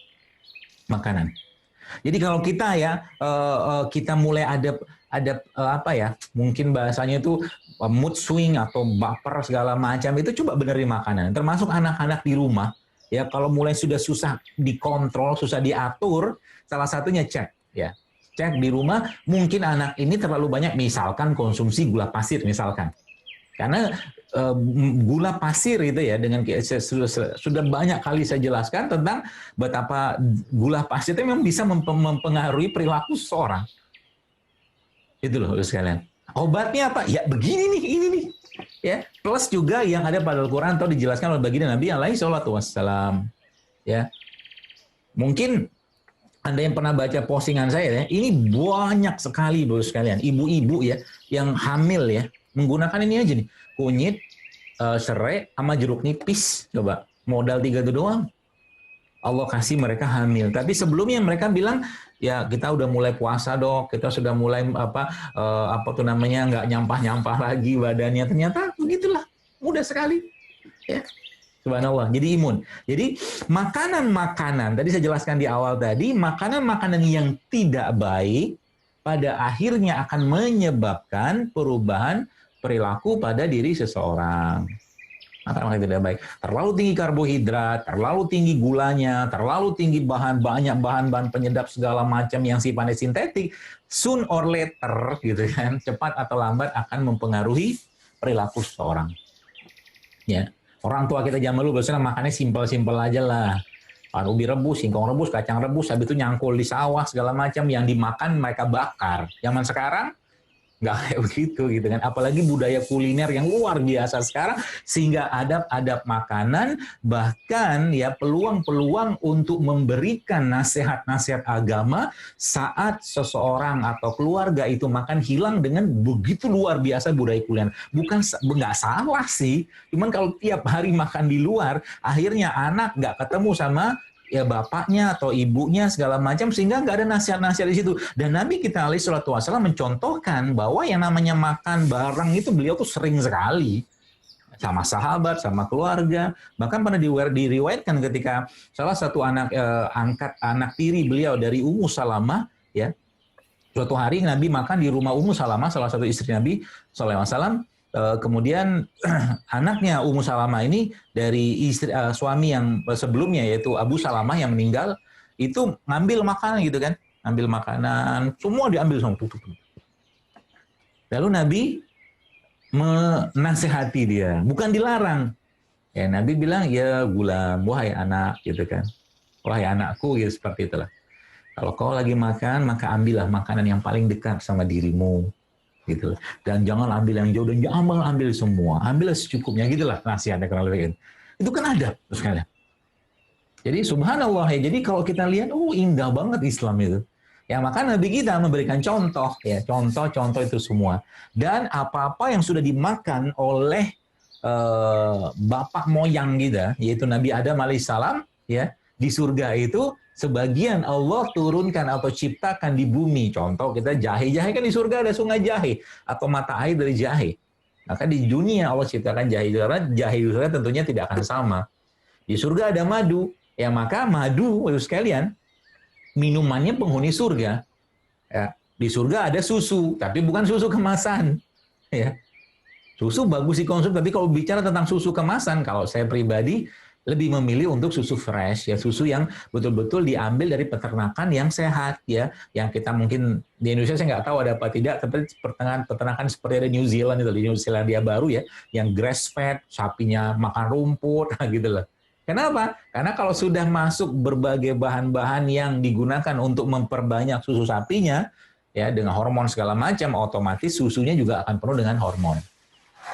Makanan. Jadi kalau kita ya kita mulai ada apa ya, mungkin bahasanya itu mood swing atau baper segala macam, itu coba benerin makanan. Termasuk anak-anak di rumah ya, kalau mulai sudah susah dikontrol, susah diatur, salah satunya cek ya. Cek di rumah, mungkin anak ini terlalu banyak misalkan konsumsi gula pasir misalkan. Karena gula pasir itu ya, dengan sudah banyak kali saya jelaskan tentang betapa gula pasir itu memang bisa mempengaruhi perilaku seseorang. Itu loh sekalian. Obatnya apa? Ya begini nih, ini nih. Ya, plus juga yang ada pada Al-Qur'an atau dijelaskan oleh baginda Nabi alaihi salatu wassalam. Ya. Mungkin Anda yang pernah baca postingan saya ya, ini banyak sekali Bapak sekalian, ibu-ibu ya yang hamil ya, menggunakan ini aja nih, kunyit, serai sama jeruk nipis, coba modal 3 itu doang. Allah kasih mereka hamil. Tapi sebelumnya mereka bilang, ya kita udah mulai puasa dok, kita sudah mulai nggak nyampah-nyampah lagi badannya. Ternyata begitulah, mudah sekali. Ya. Subhanallah, jadi imun. Jadi makanan-makanan, tadi saya jelaskan di awal tadi, makanan-makanan yang tidak baik pada akhirnya akan menyebabkan perubahan perilaku pada diri seseorang. Makanan tidak baik. Terlalu tinggi karbohidrat, terlalu tinggi gulanya, terlalu tinggi banyak bahan-bahan penyedap segala macam yang sifatnya sintetik, soon or later gitu kan, cepat atau lambat akan mempengaruhi perilaku seseorang. Ya. Orang tua kita zaman dulu biasanya makannya simpel-simpel aja lah. Ubi rebus, singkong rebus, kacang rebus, habis itu nyangkul di sawah segala macam, yang dimakan mereka bakar. Zaman sekarang nggak kayak begitu gitu kan. Apalagi budaya kuliner yang luar biasa sekarang, sehingga adab-adab makanan, bahkan ya peluang-peluang untuk memberikan nasihat-nasihat agama saat seseorang atau keluarga itu makan hilang dengan begitu luar biasa budaya kuliner. Nggak salah sih, cuman kalau tiap hari makan di luar, akhirnya anak nggak ketemu sama ya bapaknya atau ibunya segala macam, sehingga nggak ada nasihat-nasihat di situ. Dan Nabi kita alaihi salatu wasallam mencontohkan bahwa yang namanya makan bareng itu beliau tuh sering sekali. sama sahabat, sama keluarga. Bahkan pernah diriwayatkan ketika salah satu anak tiri beliau dari Ummu Salamah, ya, suatu hari Nabi makan di rumah Ummu Salamah, salah satu istri Nabi Sallallahu Alaihi Wasallam. Kemudian anaknya Ummu Salamah ini dari suami yang sebelumnya yaitu Abu Salamah yang meninggal, itu ngambil makanan gitu kan, ngambil makanan, semua diambil semua. Lalu Nabi menasehati dia, bukan dilarang. Ya, Nabi bilang, ya gulam, wahai anak, gitu kan. Wahai anakku, gitu, seperti itulah. Kalau kau lagi makan, maka ambillah makanan yang paling dekat sama dirimu, gitu. Dan jangan ambil yang jauh, dan jangan ambil semua. Ambillah secukupnya, gitulah nasihatnya kurang lebih. Itu kan ada, terus kalian. Jadi subhanallah ya, jadi kalau kita lihat, indah banget Islam itu. Ya, maka Nabi kita memberikan contoh, ya, contoh-contoh itu semua. Dan apa-apa yang sudah dimakan oleh bapak moyang kita, yaitu Nabi Adam alaihissalam, ya, di surga itu sebagian Allah turunkan atau ciptakan di bumi. Contoh kita jahe kan di surga ada sungai jahe atau mata air dari jahe. Maka di dunia Allah ciptakan jahe, karena jahe di surga tentunya tidak akan sama. Di surga ada madu, ya maka madu, sekalian, minumannya penghuni surga. Ya, di surga ada susu, tapi bukan susu kemasan. Ya. Susu bagus dikonsumsi, tapi kalau bicara tentang susu kemasan, kalau saya pribadi lebih memilih untuk susu fresh, ya, susu yang betul-betul diambil dari peternakan yang sehat, ya, yang kita mungkin di Indonesia saya nggak tahu ada apa tidak, tapi peternakan seperti ada New Zealand itu, di New Zealandia baru ya, yang grass fed, sapinya makan rumput, gitu loh. Kenapa? Karena kalau sudah masuk berbagai bahan-bahan yang digunakan untuk memperbanyak susu sapinya, ya, dengan hormon segala macam, otomatis susunya juga akan penuh dengan hormon.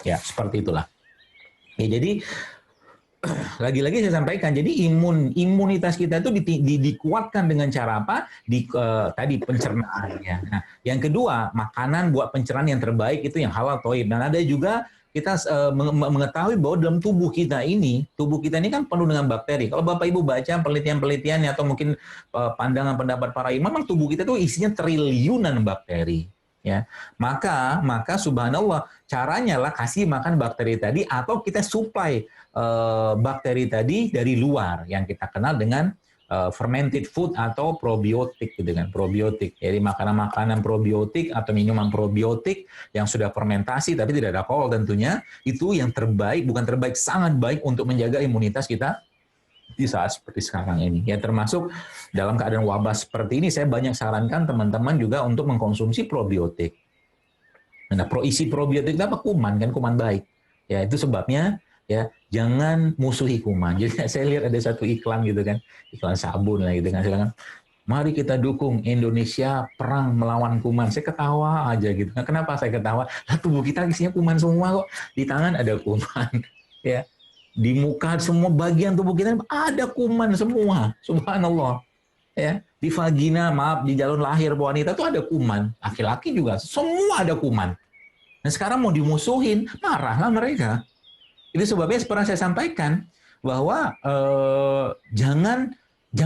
Ya, seperti itulah. Ya, jadi lagi-lagi saya sampaikan, jadi imunitas kita itu dikuatkan dengan cara apa? Tadi pencernaannya. Nah, yang kedua, makanan buat pencernaan yang terbaik itu yang halal thayyib. Dan ada juga kita mengetahui bahwa dalam tubuh kita ini kan penuh dengan bakteri. Kalau Bapak Ibu baca penelitian-penelitiannya atau mungkin pandangan pendapat para imam, memang tubuh kita itu isinya triliunan bakteri. Ya, maka subhanallah caranya lah kasih makan bakteri tadi atau kita supply bakteri tadi dari luar yang kita kenal dengan fermented food atau probiotik gitu kan, probiotik. Jadi makanan-makanan probiotik atau minuman probiotik yang sudah fermentasi tapi tidak ada alkohol tentunya, itu yang terbaik, bukan terbaik, sangat baik untuk menjaga imunitas kita di saat seperti sekarang ini. Ya, termasuk dalam keadaan wabah seperti ini, saya banyak sarankan teman-teman juga untuk mengkonsumsi probiotik. Nah, isi probiotik itu apa? Kuman, kan, kuman baik. Ya, itu sebabnya, ya, jangan musuhi kuman. Jadi saya lihat ada satu iklan gitu kan, iklan sabun lah gitu kan, silakan, mari kita dukung Indonesia perang melawan kuman. Saya ketawa aja gitu. Nah, kenapa saya ketawa? Lah, tubuh kita isinya kuman semua kok. Di tangan ada kuman, ya. Di muka semua bagian tubuh kita ada kuman semua, subhanallah. Ya, di vagina, maaf, di jalur lahir wanita itu ada kuman, laki-laki juga, semua ada kuman. Nah, sekarang mau dimusuhin, marahlah mereka. Itu sebabnya pernah saya sampaikan bahwa jangan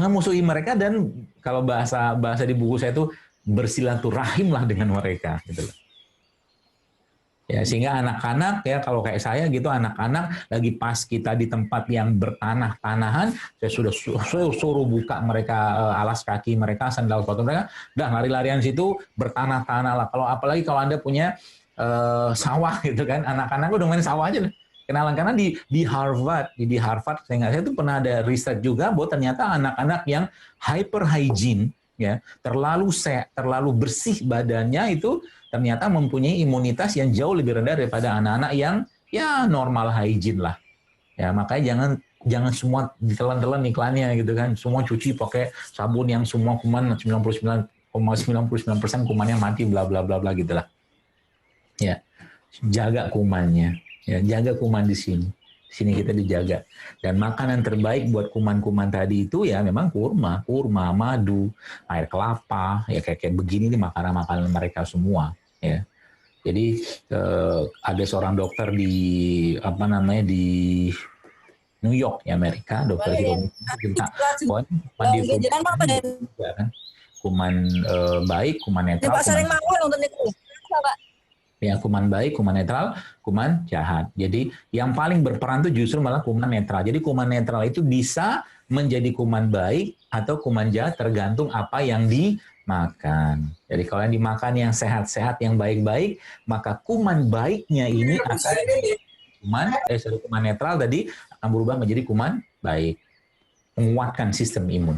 musuhi mereka, dan kalau bahasa di buku saya itu bersilaturahimlah dengan mereka, gitu loh. Ya, sehingga anak-anak, ya, kalau kayak saya gitu, anak-anak lagi pas kita di tempat yang bertanah-tanahan, saya sudah suruh buka mereka alas kaki mereka, sandal sepatu mereka, udah lari-larian situ, bertanah-tanah lah. Kalau apalagi kalau Anda punya sawah gitu kan, anak-anak udah main sawah aja. Kenalan, karena di Harvard, saya itu pernah ada riset juga bahwa ternyata anak-anak yang hyper hygiene, ya, terlalu bersih badannya itu ternyata mempunyai imunitas yang jauh lebih rendah daripada anak-anak yang ya normal hygiene lah. Ya, makanya jangan semua ditelan-telan iklannya gitu kan. Semua cuci pakai sabun yang semua kuman 99,99% kumannya mati, bla bla bla bla gitulah. Ya. Jaga kumannya. Ya, jaga kuman di sini. Di sini kita dijaga. Dan makanan terbaik buat kuman-kuman tadi itu ya memang kurma, madu, air kelapa, ya kayak begini nih makanan-makanan mereka semua, ya. Jadi ada seorang dokter di New York, ya, Amerika, dokter Hiromi, kita kuman baik, kuman netral. Pak sering mawon untuk itu. Ya, kuman baik, kuman netral, kuman jahat. Jadi yang paling berperan itu justru malah kuman netral. Jadi kuman netral itu bisa menjadi kuman baik atau kuman jahat tergantung apa yang dimakan. Jadi kalau yang dimakan yang sehat-sehat, yang baik-baik, maka kuman baiknya ini akan kuman netral tadi akan berubah menjadi kuman baik, menguatkan sistem imun.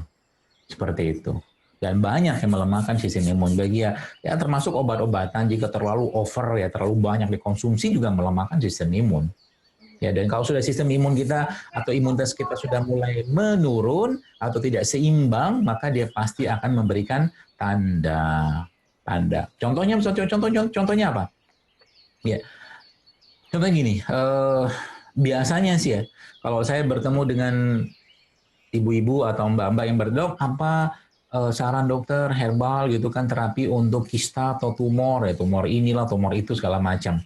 Seperti itu. Dan banyak yang melemahkan sistem imun. Bagi ya termasuk obat-obatan jika terlalu over ya terlalu banyak dikonsumsi juga melemahkan sistem imun. Ya, dan kalau sudah sistem imun kita atau imunitas kita sudah mulai menurun atau tidak seimbang, maka dia pasti akan memberikan tanda. Contohnya apa? Ya, contohnya gini. Biasanya sih ya, kalau saya bertemu dengan ibu-ibu atau mbak-mbak yang berdok, apa saran dokter herbal gitu kan terapi untuk kista atau tumor ya tumor inilah tumor itu segala macam.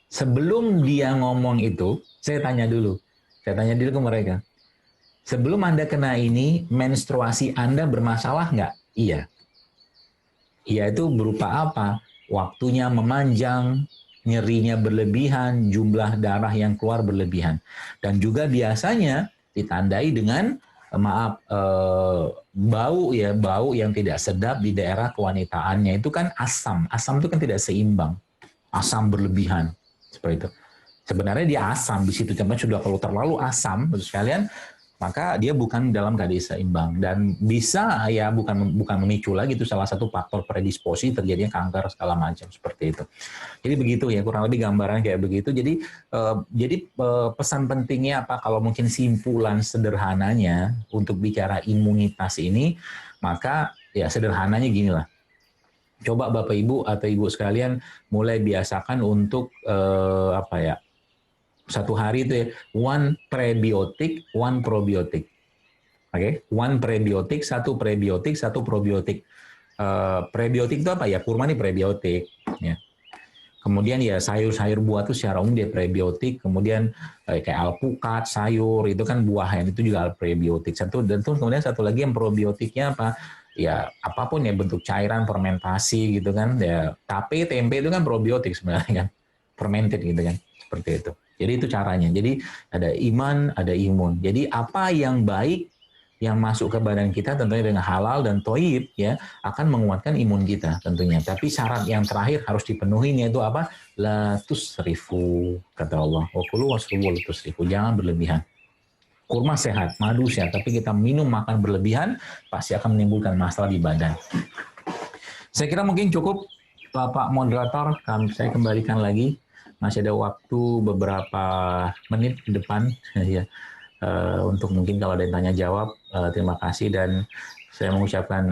Sebelum dia ngomong itu, saya tanya dulu ke mereka. Sebelum Anda kena ini, menstruasi Anda bermasalah nggak? Iya. Iya itu berupa apa? Waktunya memanjang, nyerinya berlebihan, jumlah darah yang keluar berlebihan. Dan juga biasanya ditandai dengan bau yang tidak sedap di daerah kewanitaannya itu kan asam itu kan tidak seimbang, asam berlebihan seperti itu. Sebenarnya dia asam di situ, cuma sudah kalau terlalu asam, sekalian maka dia bukan dalam keadaan seimbang dan bisa ya bukan memicu lagi itu salah satu faktor predisposisi terjadinya kanker segala macam seperti itu. Jadi begitu ya kurang lebih gambaran kayak begitu. Jadi pesan pentingnya apa kalau mungkin simpulan sederhananya untuk bicara imunitas ini maka ya sederhananya gini lah. Coba Bapak Ibu atau Ibu sekalian mulai biasakan untuk satu hari itu ya, one prebiotik, one probiotik. Oke, one prebiotik, satu prebiotik, satu probiotik. Prebiotik itu apa ya? Kurma ini prebiotik. Ya. Kemudian ya sayur-sayur buah itu secara umum dia prebiotik. Kemudian kayak alpukat, sayur itu kan buah itu juga prebiotik. Kemudian satu lagi yang probiotiknya apa? Ya apapun ya bentuk cairan fermentasi gitu kan. Ya tape, tempe itu kan probiotik sebenarnya kan. Fermented gitu kan. Seperti itu. Jadi itu caranya. Jadi ada iman, ada imun. Jadi apa yang baik yang masuk ke badan kita tentunya dengan halal dan thayyib ya akan menguatkan imun kita tentunya. Tapi syarat yang terakhir harus dipenuhi yaitu apa? La tusrifu kata Allah. Wa kulu wasrubu la tusrifu. Jangan berlebihan. Kurma sehat, madu sehat, tapi kita minum makan berlebihan pasti akan menimbulkan masalah di badan. Saya kira mungkin cukup Bapak moderator, saya kembalikan lagi. Masih ada waktu beberapa menit ke depan ya untuk mungkin kalau ada yang tanya jawab. Terima kasih dan saya mengucapkan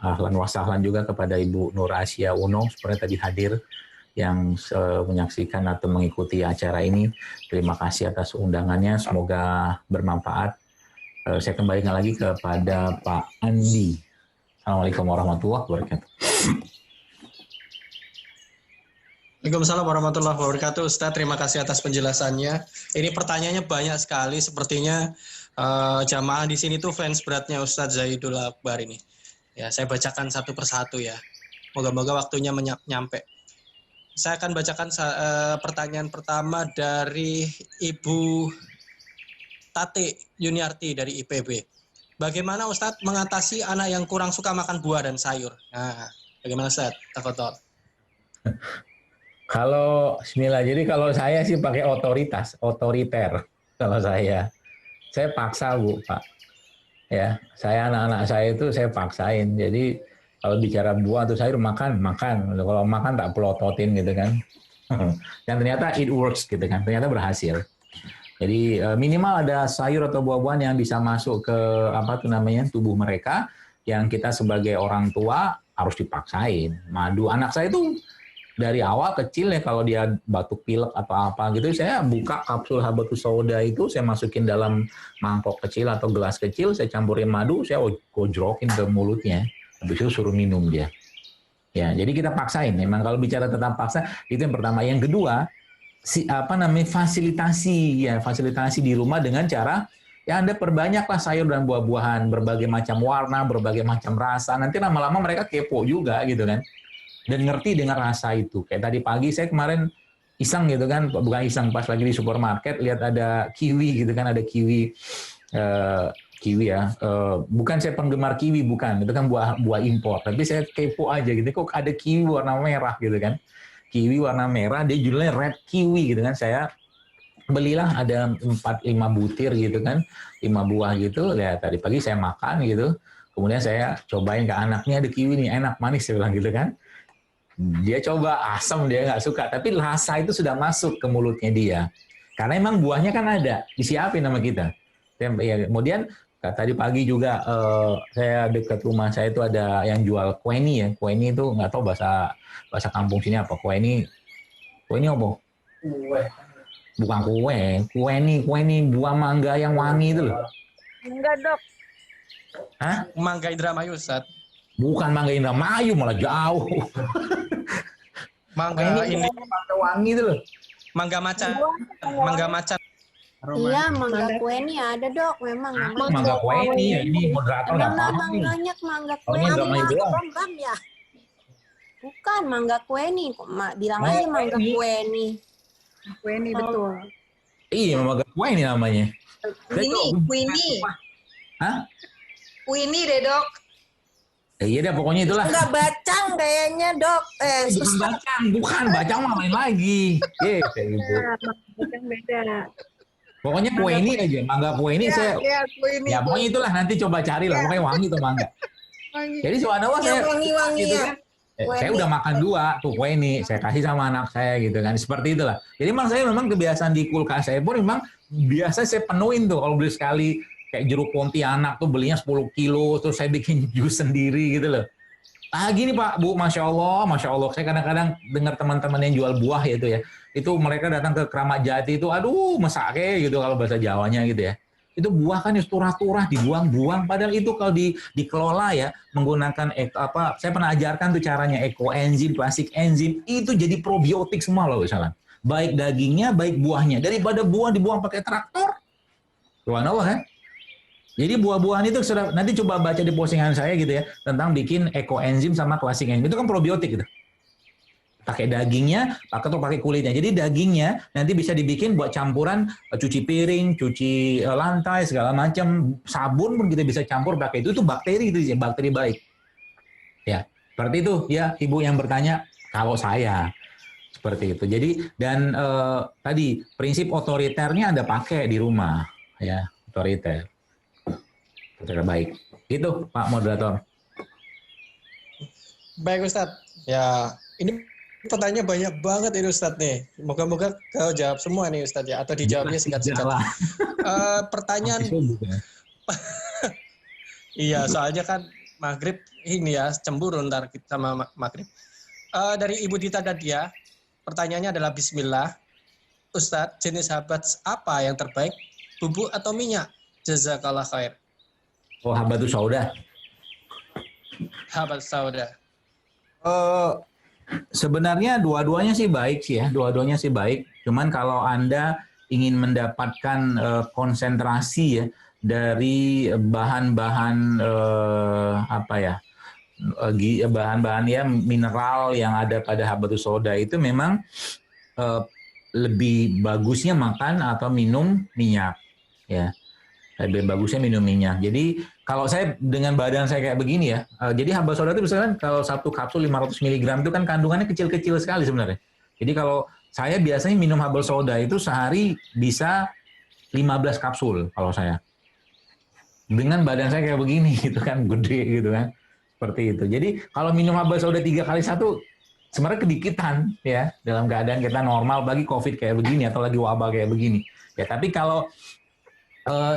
ahlan wa sahlan juga kepada Ibu Nur Asia Uno seperti tadi hadir yang menyaksikan atau mengikuti acara ini. Terima kasih atas undangannya, semoga bermanfaat. Saya kembalikan lagi kepada Pak Andi. Assalamualaikum warahmatullahi wabarakatuh. Waalaikumsalam warahmatullahi wabarakatuh. Ustaz, terima kasih atas penjelasannya. Ini pertanyaannya banyak sekali, sepertinya jamaah di sini tuh fans beratnya Ustaz Zaidul Akbar ini. Ya, saya bacakan satu persatu ya. Moga-moga waktunya nyampe. Saya akan bacakan pertanyaan pertama dari Ibu Tate Yuniarti dari IPB. Bagaimana Ustaz mengatasi anak yang kurang suka makan buah dan sayur? Nah, bagaimana Ustaz? Tafadhol. Kalau bismillah, jadi kalau saya sih pakai otoriter. Kalau saya paksa Bu, Pak. Ya, saya anak-anak saya itu saya paksain. Jadi kalau bicara buah atau sayur makan. Kalau makan tak pelototin gitu kan. Dan ternyata it works gitu kan. Ternyata berhasil. Jadi minimal ada sayur atau buah-buahan yang bisa masuk ke tubuh mereka yang kita sebagai orang tua harus dipaksain. Madu anak saya itu dari awal kecil ya kalau dia batuk pilek atau apa gitu saya buka kapsul habatus sauda itu saya masukin dalam mangkok kecil atau gelas kecil saya campurin madu saya gojrokin ke mulutnya habis itu suruh minum dia ya jadi kita paksain memang kalau bicara tentang paksa itu yang pertama yang kedua fasilitasi di rumah dengan cara ya Anda perbanyaklah sayur dan buah-buahan berbagai macam warna berbagai macam rasa nanti lama-lama mereka kepo juga gitu kan. dan ngerti dengan rasa itu. Kayak tadi pagi saya kemarin iseng gitu kan, bukan iseng, pas lagi di supermarket lihat ada kiwi gitu kan, ada kiwi kiwi ya, bukan saya penggemar kiwi, bukan, itu kan buah impor, tapi saya kepo aja gitu, kok ada kiwi warna merah gitu kan, kiwi warna merah, dia judulnya red kiwi gitu kan, saya belilah ada 4-5 butir gitu kan, 5 buah gitu, ya tadi pagi saya makan gitu, kemudian saya cobain ke anaknya, ada kiwi nih, enak, manis, saya bilang gitu kan, dia coba, asam, dia nggak suka, tapi rasa itu sudah masuk ke mulutnya dia, karena emang buahnya kan ada, disiapin sama kita. Ya, kemudian tadi pagi juga saya dekat rumah saya itu ada yang jual kueni ya. Kueni itu nggak tahu bahasa kampung sini apa. Kueni apa? Kue. Bukan kue. Kueni buah mangga yang wangi itu loh. Enggak, Dok. Hah? Mangga Indramayu, Ustaz. Bukan mangga Indramayu, malah jauh. Mangga ini mangga wangi itu loh. Mangga macan. Mangga macan. Iya, mangga kueni ada, Dok, memang. Mangga kueni ya, ini moderator nggak paham. Mangganya mangga kueni. Bang ya. Bukan mangga kueni, bilang aja mangga kueni. Kueni betul. Iya, mangga kueni namanya. Kueni. Hah? Kueni deh, Dok. Iya deh, pokoknya itulah. Enggak bacang kayaknya, Dok. Bukan bacang mah lain lagi. Kayak gitu. Bacang beda. Pokoknya kue ini aja, mangga kue ini saya. Ya pokoknya itulah, nanti coba cari lah, pokoknya wangi tuh mangga. Jadi subhanallah saya wangi-wangi gitu kan. Saya udah makan 2 tuh kue ini, saya kasih sama anak saya gitu kan, seperti itulah. Jadi memang kebiasaan di kulkas saya pun memang biasa saya penuhin tuh kalau beli sekali, kayak jeruk Pontianak tuh belinya 10 kilo, terus saya bikin jus sendiri gitu loh. Gini Pak, Bu, Masya Allah. Saya kadang-kadang dengar teman-teman yang jual buah itu mereka datang ke Keramat Jati itu, aduh, mesake gitu kalau bahasa Jawanya gitu ya. Itu buah kan turah-turah dibuang-buang, padahal itu kalau dikelola ya menggunakan saya pernah ajarkan tuh caranya ekoenzim, plastik enzim, itu jadi probiotik semua loh misalnya. Baik dagingnya, baik buahnya. Daripada buah dibuang pakai traktor. Subhanallah kan? Jadi buah-buahan itu nanti coba baca di postingan saya gitu ya, tentang bikin ekoenzim sama klasik enzim. Itu kan probiotik gitu. Pakai dagingnya, pakai kulitnya. Jadi dagingnya nanti bisa dibikin buat campuran cuci piring, cuci lantai, segala macam. Sabun pun kita bisa campur pakai itu bakteri itu, bakteri baik. Ya, seperti itu ya Ibu yang bertanya, kalau saya seperti itu. Jadi dan tadi prinsip otoriternya Anda pakai di rumah ya, otoriter. Terbaik. Itu Pak Moderator. Baik Ustadz. Ya, ini pertanyaannya banyak banget ini Ustadz nih. Moga-moga kau jawab semua nih Ustadz ya, atau dijawabnya singkat-singkat. Pertanyaan. Iya, soalnya kan maghrib ini ya, cemburu ntar sama maghrib. Dari Ibu Dita Dadia, pertanyaannya adalah Bismillah. Ustadz, jenis habat apa yang terbaik, bubuk atau minyak? Jazakallah khair. Oh, habatus sauda. Habat sauda. Sebenarnya dua-duanya sih baik sih ya, dua-duanya sih baik. Cuman kalau Anda ingin mendapatkan konsentrasi ya dari bahan-bahan bahan-bahan ya mineral yang ada pada habatus sauda itu memang lebih bagusnya makan atau minum minyak ya. Lebih bagusnya minum minyak. Jadi kalau saya dengan badan saya kayak begini ya, jadi habatus sauda itu misalkan kalau 1 kapsul 500 mg itu kan kandungannya kecil-kecil sekali sebenarnya. Jadi kalau saya biasanya minum habatus sauda itu sehari bisa 15 kapsul kalau saya. Dengan badan saya kayak begini gitu kan, gede gitu kan. Seperti itu. Jadi kalau minum habatus sauda 3 kali 1 sebenarnya kedikitan ya dalam keadaan kita normal bagi COVID kayak begini atau lagi wabah kayak begini. Ya tapi kalau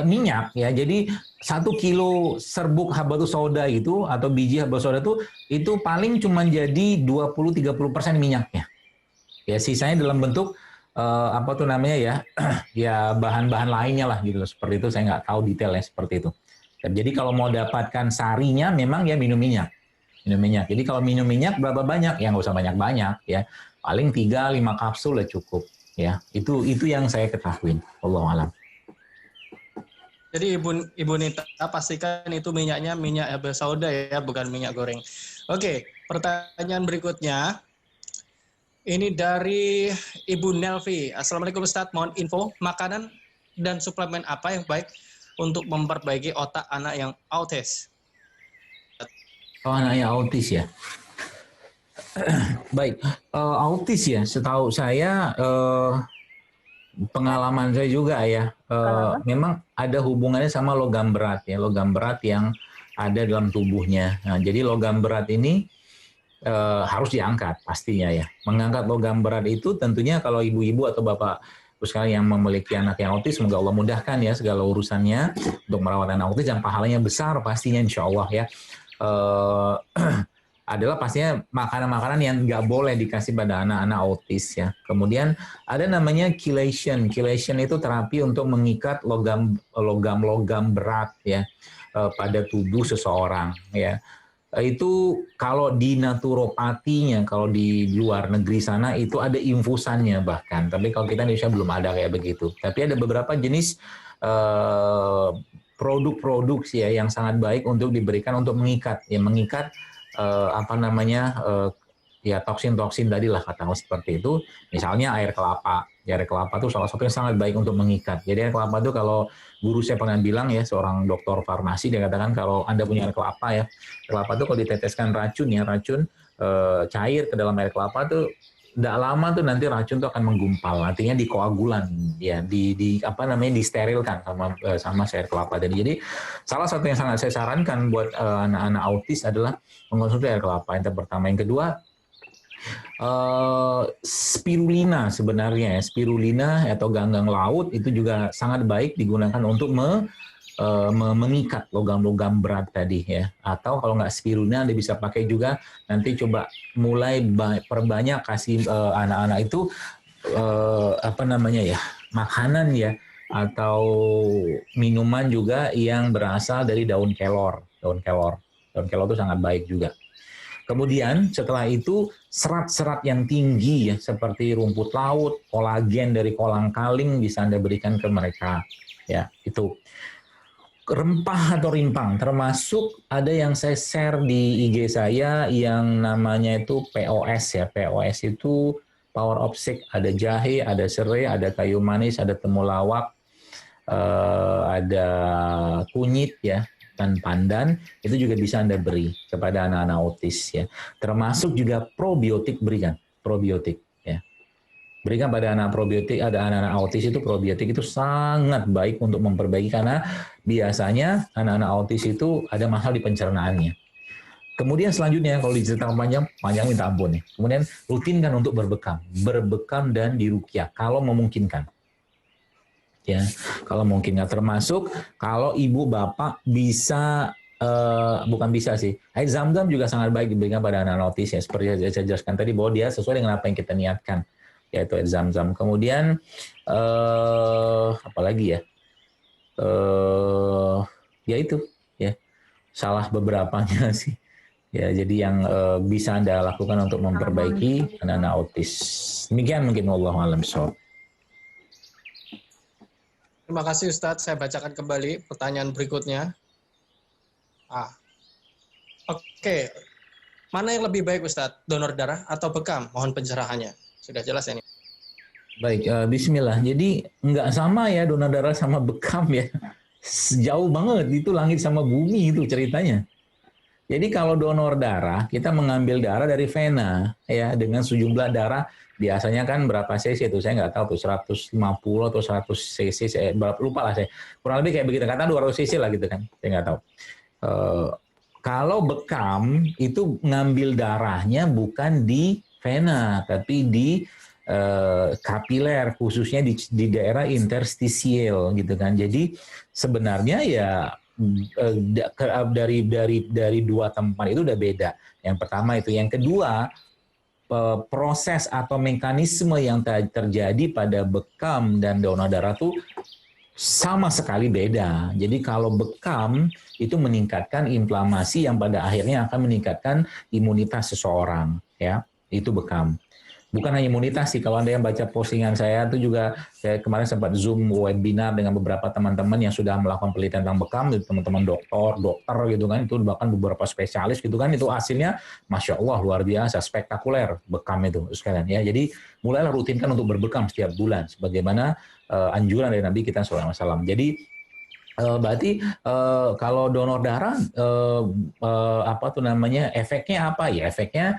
minyak ya, jadi 1 kilo serbuk habatus sauda itu atau biji habatus sauda itu paling cuma jadi 20-30% minyaknya. Ya sisanya dalam bentuk ya bahan-bahan lainnya lah gitu. Seperti itu saya nggak tahu detailnya seperti itu. Jadi kalau mau dapatkan sarinya memang ya minum minyak. Jadi kalau minum minyak berapa banyak? Ya nggak usah banyak-banyak ya. Paling 3-5 kapsul lah cukup ya. Itu yang saya ketahui. Wallahu a'lam. Jadi Ibu Nita pastikan itu minyaknya minyak habatus sauda ya, bukan minyak goreng. Oke, pertanyaan berikutnya. Ini dari Ibu Nelvi. Assalamualaikum Ustadz, mohon info makanan dan suplemen apa yang baik untuk memperbaiki otak anak yang autis? Oh, anaknya autis ya. Baik, autis ya. Setahu saya, pengalaman saya juga ya, memang ada hubungannya sama logam berat ya, logam berat yang ada dalam tubuhnya. Nah, jadi logam berat ini harus diangkat pastinya ya. Mengangkat logam berat itu tentunya kalau ibu-ibu atau bapak sekalian yang memiliki anak yang autis, semoga Allah mudahkan ya segala urusannya untuk merawat anak autis dan pahalanya besar pastinya insya Allah ya. Adalah pastinya makanan-makanan yang nggak boleh dikasih pada anak-anak autis ya. Kemudian ada namanya chelation. Chelation itu terapi untuk mengikat logam berat ya pada tubuh seseorang ya. Itu kalau di naturopatinya, kalau di luar negeri sana itu ada infusannya bahkan. Tapi kalau kita di Indonesia belum ada kayak begitu. Tapi ada beberapa jenis produk-produk ya yang sangat baik untuk diberikan untuk mengikat ya, mengikat ya toksin-toksin tadi lah katakan seperti itu. Misalnya air kelapa. Ya, air kelapa itu salah satu yang sangat baik untuk mengikat. Jadi air kelapa itu kalau guru saya pernah bilang ya, seorang dokter farmasi, dia katakan kalau Anda punya air kelapa ya, kelapa itu kalau diteteskan racun cair ke dalam air kelapa tuh tidak lama tuh nanti racun tuh akan menggumpal, artinya dikoagulan ya, disterilkan sama air kelapa tadi. Jadi salah satu yang sangat saya sarankan buat anak-anak autis adalah mengkonsumsi air kelapa. Yang pertama, yang kedua spirulina sebenarnya ya. Spirulina atau ganggang laut itu juga sangat baik digunakan untuk mengikat logam-logam berat tadi ya. Atau kalau nggak spirulina Anda bisa pakai juga, nanti coba mulai perbanyak kasih anak-anak itu makanan ya atau minuman juga yang berasal dari daun kelor. Daun kelor itu sangat baik juga. Kemudian setelah itu serat-serat yang tinggi ya seperti rumput laut, kolagen dari kolang-kaling bisa Anda berikan ke mereka ya. Itu rempah atau rimpang, termasuk ada yang saya share di IG saya yang namanya itu POS ya. POS itu power of six, ada jahe, ada serai, ada kayu manis, ada temulawak, ada kunyit ya, dan pandan. Itu juga bisa Anda beri kepada anak-anak autis ya. Termasuk juga probiotik, berikan probiotik ya. Berikan pada anak probiotik, ada anak-anak autis itu probiotik itu sangat baik untuk memperbaiki, karena biasanya anak-anak autis itu ada masalah di pencernaannya. Kemudian selanjutnya kalau diceritakan panjang minta ampun nih. Kemudian rutinkan untuk berbekam dan diruqyah kalau memungkinkan. Ya, kalau mungkin nggak, termasuk kalau ibu bapak bisa bukan bisa sih, air zam-zam juga sangat baik diberikan pada anak autis ya, seperti saya jelaskan tadi bahwa dia sesuai dengan apa yang kita niatkan, yaitu air zam-zam. Kemudian apalagi ya, ya itu ya, salah beberapanya sih ya. Jadi yang bisa Anda lakukan untuk memperbaiki anak-anak autis, demikian mungkin, wallahu a'lam bishawab. Terima kasih Ustadz, saya bacakan kembali pertanyaan berikutnya. Oke. Mana yang lebih baik Ustadz, donor darah atau bekam? Mohon pencerahannya. Sudah jelas ya ini. Baik, bismillah. Jadi nggak sama ya donor darah sama bekam ya. Jauh banget, itu langit sama bumi itu ceritanya. Jadi kalau donor darah, kita mengambil darah dari vena ya, dengan sejumlah darah. Biasanya kan berapa cc itu saya nggak tahu tuh, 150 atau 100 cc, saya lupa lah saya. Kurang lebih kayak begitu, kata 200 cc lah gitu kan, saya nggak tahu. Kalau bekam itu ngambil darahnya bukan di vena, tapi di kapiler, khususnya di daerah interstisial gitu kan. Jadi sebenarnya ya dari dua tempat itu udah beda. Yang pertama itu, yang kedua, proses atau mekanisme yang terjadi pada bekam dan donor darah itu sama sekali beda. Jadi kalau bekam itu meningkatkan inflamasi yang pada akhirnya akan meningkatkan imunitas seseorang ya, itu bekam. Bukan hanya imunitas sih, kalau Anda yang baca postingan saya itu juga, saya kemarin sempat Zoom webinar dengan beberapa teman-teman yang sudah melakukan penelitian tentang bekam, teman-teman dokter gitu kan, itu bahkan beberapa spesialis gitu kan, itu hasilnya Masya Allah luar biasa, spektakuler bekam itu sekalian ya. Jadi mulailah rutinkan untuk berbekam setiap bulan, sebagaimana anjuran dari Nabi kita SAW. Jadi berarti kalau donor darah apa tuh namanya, efeknya apa ya? Efeknya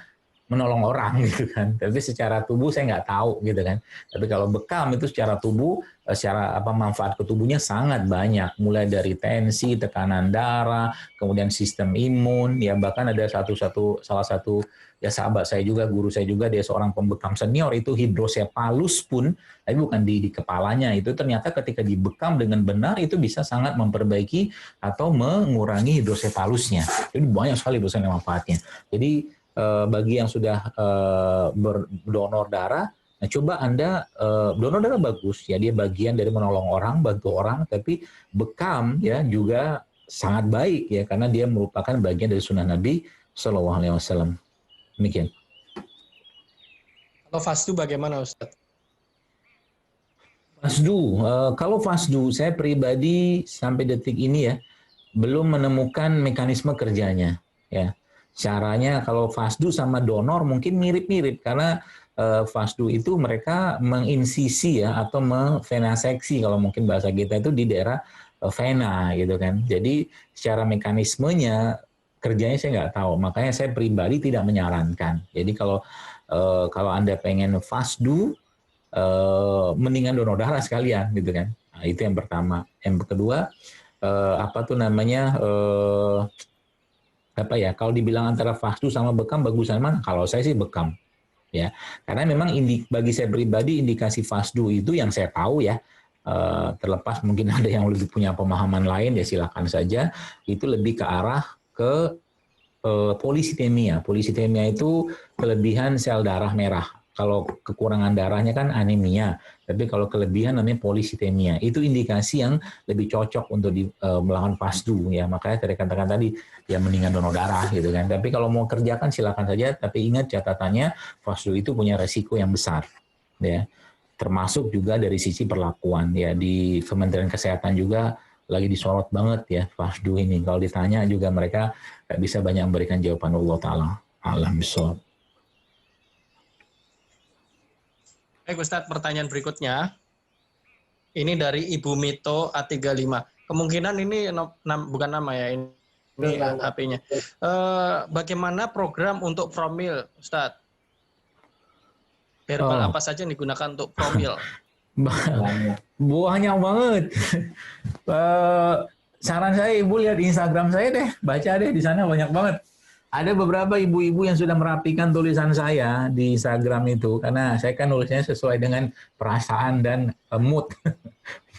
menolong orang gitu kan. Tapi secara tubuh saya nggak tahu gitu kan. Tapi kalau bekam itu secara tubuh, secara apa manfaat ke tubuhnya sangat banyak. Mulai dari tensi, tekanan darah, kemudian sistem imun, ya bahkan ada salah satu ya sahabat saya juga, guru saya juga, dia seorang pembekam senior itu hidrosepalus pun, tapi bukan di kepalanya, itu ternyata ketika dibekam dengan benar itu bisa sangat memperbaiki atau mengurangi hidrosepalusnya. Jadi banyak sekali besar manfaatnya. Jadi bagi yang sudah berdonor darah, nah coba Anda, donor darah bagus ya, dia bagian dari menolong orang, bantu orang, tapi bekam ya juga sangat baik ya, karena dia merupakan bagian dari sunnah Nabi SAW. Demikian. Kalau fasdu bagaimana Ustadz? Fasdu, kalau fasdu saya pribadi sampai detik ini ya belum menemukan mekanisme kerjanya ya. Caranya kalau fasdu sama donor mungkin mirip-mirip karena fasdu itu mereka menginsisi ya atau venaseksi kalau mungkin bahasa kita itu di daerah vena gitu kan. Jadi secara mekanismenya kerjanya saya nggak tahu. Makanya saya pribadi tidak menyarankan. Jadi kalau Anda pengen fasdu, mendingan donor darah sekalian gitu kan. Nah, itu yang pertama. Yang kedua apa tuh namanya? Apa ya, kalau dibilang antara fasdu sama bekam bagusan mana? Kalau saya sih bekam ya, karena memang bagi saya pribadi indikasi fasdu itu yang saya tahu ya, terlepas mungkin ada yang lebih punya pemahaman lain ya silakan saja, itu lebih ke arah ke polisitemia. Polisitemia itu kelebihan sel darah merah. Kalau kekurangan darahnya kan anemia, tapi kalau kelebihan namanya polisitemia. Itu indikasi yang lebih cocok untuk melakukan fasdu ya. Makanya saya katakan tadi ya mendingan donor darah gitu kan. Tapi kalau mau kerjakan silakan saja, tapi ingat catatannya fasdu itu punya resiko yang besar ya. Termasuk juga dari sisi perlakuan ya, di Kementerian Kesehatan juga lagi disorot banget ya fasdu ini. Kalau ditanya juga mereka nggak bisa banyak memberikan jawaban. Allah Ta'ala alam bisawab. Baik Ustadz, pertanyaan berikutnya. Ini dari Ibu Mito A35. Kemungkinan ini bukan nama ya, ini HP-nya. Bagaimana program untuk promil, Ustadz? Herbal apa saja yang digunakan untuk promil? Banyak banget. Saran saya Ibu lihat Instagram saya deh, baca deh, di sana banyak banget. Ada beberapa ibu-ibu yang sudah merapikan tulisan saya di Instagram itu, karena saya kan nulisnya sesuai dengan perasaan dan mood.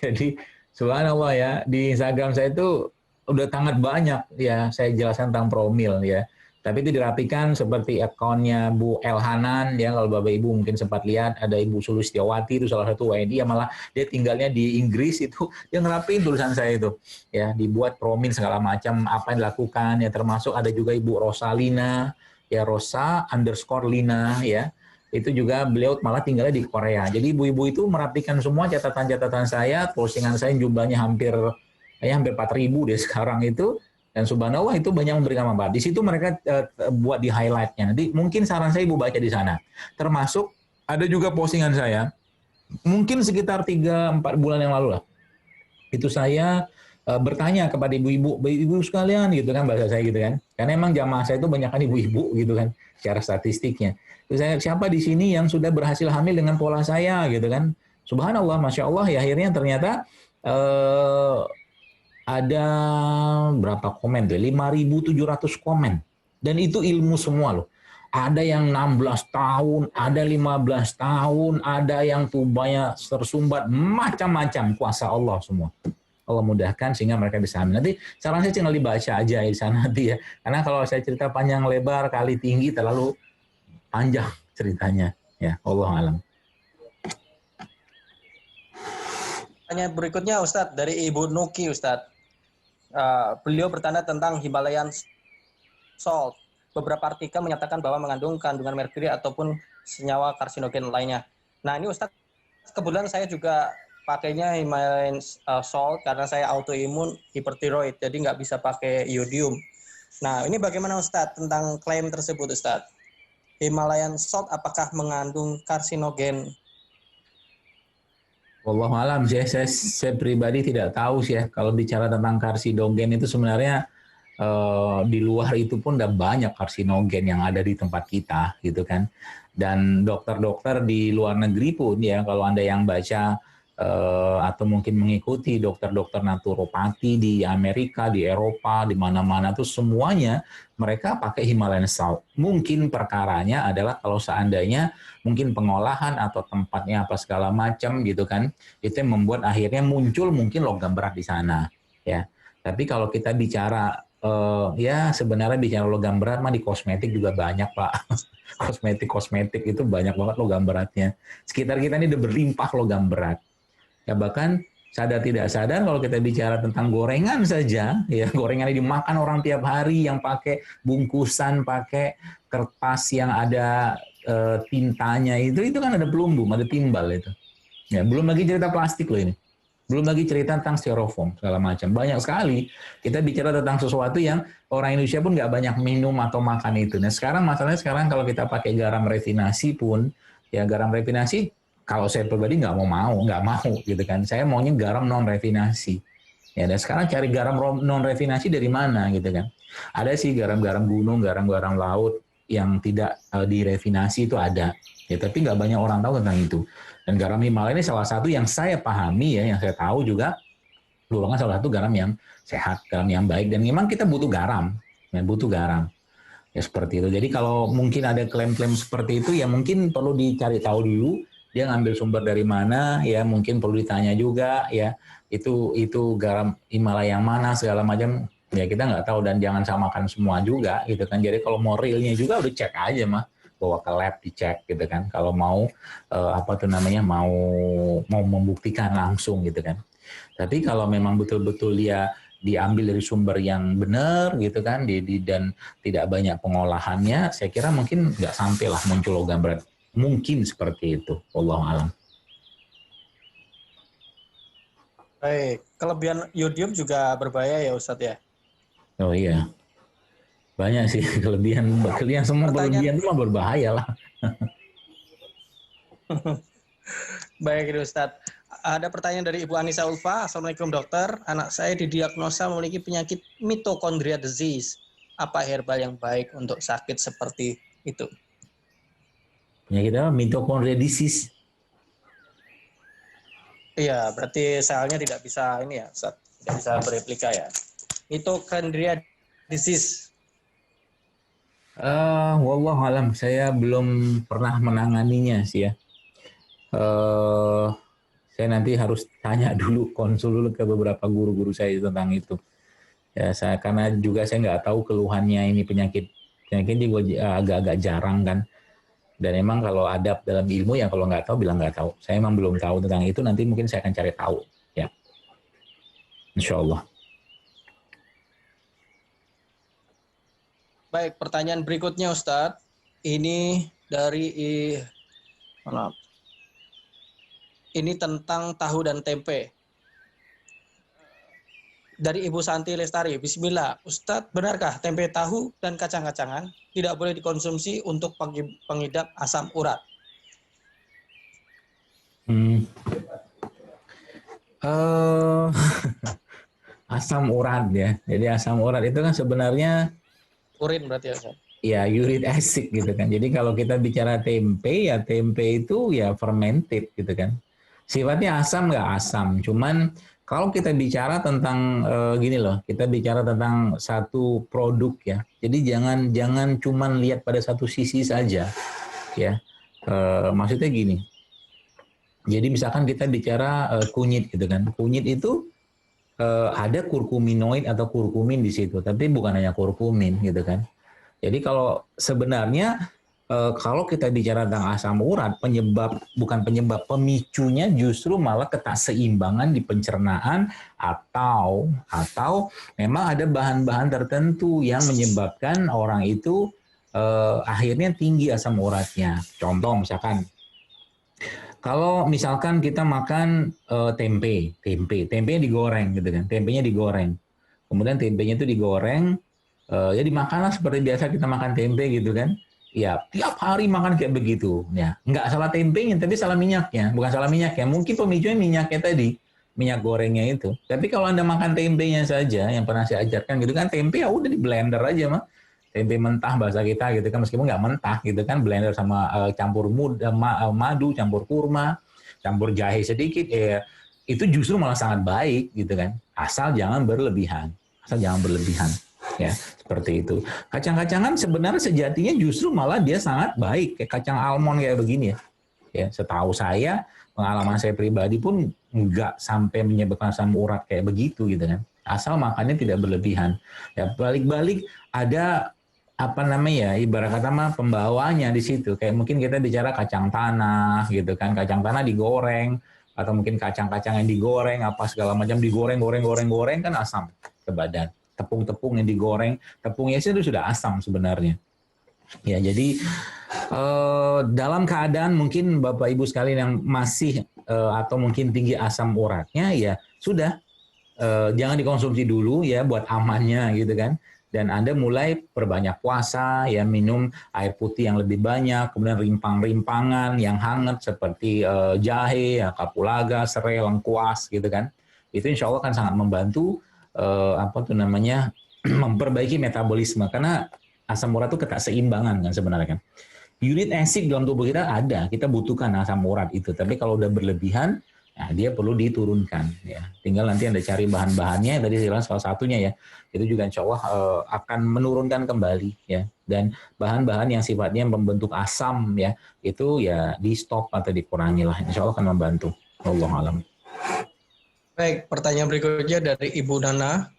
Jadi subhanallah ya, di Instagram saya itu udah sangat banyak ya saya jelaskan tentang promil ya. Tapi itu dirapikan seperti akunnya Bu Elhanan ya, kalau Bapak Ibu mungkin sempat lihat, ada Ibu Sulistiawati itu salah satu WNI yang malah dia tinggalnya di Inggris, itu dia ngerapin tulisan saya itu ya, dibuat promil segala macam apa yang dilakukan ya, termasuk ada juga Ibu Rosalina ya, Rosa_Lina ya, itu juga beliau malah tinggalnya di Korea. Jadi ibu-ibu itu merapikan semua catatan-catatan saya, postingan saya jumlahnya hampir 4.000 deh sekarang itu. Dan subhanallah itu banyak memberikan manfaat. Di situ mereka buat di highlight-nya. Nanti mungkin saran saya Ibu baca di sana. Termasuk ada juga postingan saya, mungkin sekitar 3-4 bulan yang lalu lah. Itu saya bertanya kepada ibu-ibu sekalian gitu kan, bahasa saya gitu kan. Karena emang jamaah saya itu banyak kan ibu-ibu gitu kan, secara statistiknya. Terus saya, siapa di sini yang sudah berhasil hamil dengan pola saya gitu kan. Subhanallah, Masya Allah ya, akhirnya ternyata ada berapa komen tuh? 5.700 komen. Dan itu ilmu semua loh. Ada yang 16 tahun, ada 15 tahun, ada yang tubuhnya tersumbat, macam-macam, kuasa Allah semua. Allah mudahkan sehingga mereka bisa hamil. Nanti saran saya tinggal dibaca aja di sana nanti ya. Karena kalau saya cerita panjang lebar, kali tinggi, terlalu panjang ceritanya. Ya, Allah alam. Pertanyaan berikutnya Ustadz, dari Ibu Nuki Ustadz. Beliau bertanya tentang Himalayan salt. beberapa artikel menyatakan bahwa mengandung kandungan merkuri ataupun senyawa karsinogen lainnya. Nah ini Ustadz, kebetulan saya juga pakainya Himalayan salt karena saya autoimun hipertiroid, jadi nggak bisa pakai iodium. Nah ini bagaimana Ustadz tentang klaim tersebut Ustadz? Himalayan salt apakah mengandung karsinogen? Wallahu alam, saya pribadi tidak tahu sih ya. Kalau bicara tentang karsinogen itu sebenarnya di luar itu pun udah banyak karsinogen yang ada di tempat kita gitu kan. Dan dokter-dokter di luar negeri pun ya, kalau Anda yang baca atau mungkin mengikuti dokter-dokter naturopati di Amerika, di Eropa, di mana-mana tuh semuanya mereka pakai Himalayan salt. Mungkin perkaranya adalah kalau seandainya mungkin pengolahan atau tempatnya apa segala macam gitu kan, itu yang membuat akhirnya muncul mungkin logam berat di sana ya. Tapi kalau kita bicara ya sebenarnya bicara logam berat mah di kosmetik juga banyak Pak. Kosmetik itu banyak banget logam beratnya. Sekitar kita ini udah berlimpah logam berat. Ya bahkan sadar tidak sadar kalau kita bicara tentang gorengan saja, ya gorengan yang dimakan orang tiap hari yang pakai bungkusan, pakai kertas yang ada tintanya itu kan ada pelumbung, ada timbal itu. Ya belum lagi cerita plastik loh ini. Belum lagi cerita tentang styrofoam segala macam. Banyak sekali kita bicara tentang sesuatu yang orang Indonesia pun nggak banyak minum atau makan itu. Nah masalahnya sekarang kalau kita pakai garam refinasi pun, ya garam refinasi kalau saya pribadi nggak mau gitu kan. Saya maunya garam non refinasi. Ya, dan sekarang cari garam non refinasi dari mana gitu kan? Ada sih garam-garam gunung, garam-garam laut yang tidak direfinasi itu ada. Ya, tapi nggak banyak orang tahu tentang itu. Dan garam Himalaya ini salah satu yang saya pahami ya, yang saya tahu juga golongan salah satu garam yang sehat, garam yang baik. Dan memang kita butuh garam, ya, butuh garam. Ya seperti itu. Jadi kalau mungkin ada klaim-klaim seperti itu, ya mungkin perlu dicari tahu dulu. Dia ngambil sumber dari mana, ya mungkin perlu ditanya juga, ya itu garam Himalaya yang mana segala macam, ya kita nggak tahu dan jangan samakan semua juga, gitu kan. Jadi kalau mau realnya juga udah cek aja mah, bawa ke lab dicek, gitu kan. Kalau mau mau membuktikan langsung, gitu kan. Tapi kalau memang betul-betul dia diambil dari sumber yang benar, gitu kan, dan tidak banyak pengolahannya, saya kira mungkin nggak sampailah muncul logam berat. Mungkin seperti itu, wallahu alam. Baik, kelebihan iodium juga berbahaya ya Ustadz ya? Oh iya, banyak sih kelebihan semua berlebihan itu berbahaya lah. Baik Ustadz, ada pertanyaan dari Ibu Anissa Ulfa. Assalamualaikum dokter, anak saya didiagnosa memiliki penyakit mitochondria disease. Apa herbal yang baik untuk sakit seperti itu? Penyakit apa? Mitochondria disease. Iya, berarti selnya tidak bisa ini ya, Ustaz, tidak bisa bereplika ya. Mitochondria disease. Wallahu alam, saya belum pernah menanganinya sih ya. Saya nanti harus tanya dulu, konsul dulu ke beberapa guru-guru saya tentang itu. Ya, karena juga saya nggak tahu keluhannya ini penyakit juga agak-agak jarang kan. Dan emang kalau ada dalam ilmu ya kalau nggak tahu bilang nggak tahu. Saya emang belum tahu tentang itu, nanti mungkin saya akan cari tahu. Ya, insya Allah. Baik, pertanyaan berikutnya Ustadz. Ini dari ini tentang tahu dan tempe. Dari Ibu Santi Lestari, Bismillah, Ustadz, benarkah tempe tahu dan kacang-kacangan tidak boleh dikonsumsi untuk pengidap asam urat? Asam urat ya. Jadi asam urat itu kan sebenarnya urin berarti ya Ustadz? Ya uric acid gitu kan. Jadi kalau kita bicara tempe, ya tempe itu ya fermented gitu kan. Sifatnya asam nggak asam, cuman kalau kita bicara tentang gini loh, kita bicara tentang satu produk ya. Jadi jangan cuman lihat pada satu sisi saja, ya. Maksudnya gini. Jadi misalkan kita bicara kunyit gitu kan. Kunyit itu ada kurkuminoid atau kurkumin di situ, tapi bukan hanya kurkumin gitu kan. Jadi kalau sebenarnya kalau kita bicara tentang asam urat, pemicunya justru malah ketakseimbangan di pencernaan atau memang ada bahan-bahan tertentu yang menyebabkan orang itu akhirnya tinggi asam uratnya. Contoh misalkan, kalau misalkan kita makan tempenya digoreng gitu kan, tempenya digoreng. Kemudian tempenya itu digoreng, ya dimakanlah seperti biasa kita makan tempe gitu kan. Ya, tiap hari makan kayak begitu. Ya, nggak salah tempenya, tapi salah minyaknya. Bukan salah minyaknya, mungkin pemicunya minyaknya tadi, minyak gorengnya itu. Tapi kalau Anda makan tempenya saja, yang pernah saya ajarkan gitu kan, tempe ya udah di blender aja mah. Tempe mentah bahasa kita gitu kan, meskipun nggak mentah gitu kan, blender sama campur madu, campur kurma, campur jahe sedikit, ya itu justru malah sangat baik gitu kan. Asal jangan berlebihan. Asal jangan berlebihan. Ya, seperti itu. Kacang-kacangan sebenarnya sejatinya justru malah dia sangat baik. Kayak kacang almond kayak begini ya. Ya, setahu saya, pengalaman saya pribadi pun nggak sampai menyebabkan asam urat kayak begitu gitu kan. Asal makannya tidak berlebihan. Ya, balik-balik ada apa namanya ya, ibarat kata mah pembawanya di situ. Kayak mungkin kita bicara kacang tanah gitu kan. Kacang tanah digoreng atau mungkin kacang-kacang yang digoreng apa segala macam digoreng kan asam ke badan. Tepung-tepung yang digoreng, tepungnya itu sudah asam sebenarnya. Ya, jadi dalam keadaan mungkin Bapak Ibu sekalian yang masih atau mungkin tinggi asam uratnya, ya sudah jangan dikonsumsi dulu ya buat amannya gitu kan. Dan Anda mulai perbanyak puasa, ya minum air putih yang lebih banyak, kemudian rimpang-rimpangan yang hangat seperti jahe, ya, kapulaga, serai, lengkuas gitu kan. Itu insya Allah akan sangat membantu memperbaiki metabolisme, karena asam urat itu keseimbangan kan sebenarnya kan. Unit acid dalam tubuh kita ada, kita butuhkan asam urat itu, tapi kalau udah berlebihan, nah dia perlu diturunkan ya. Tinggal nanti Anda cari bahan-bahannya, tadi saya bilang salah satunya ya, itu juga insya Allah akan menurunkan kembali ya. Dan bahan-bahan yang sifatnya membentuk asam ya, itu ya di stop atau dikurangi lah, insya Allah akan membantu. Wallahu a'lam. Baik, pertanyaan berikutnya dari Ibu Nana.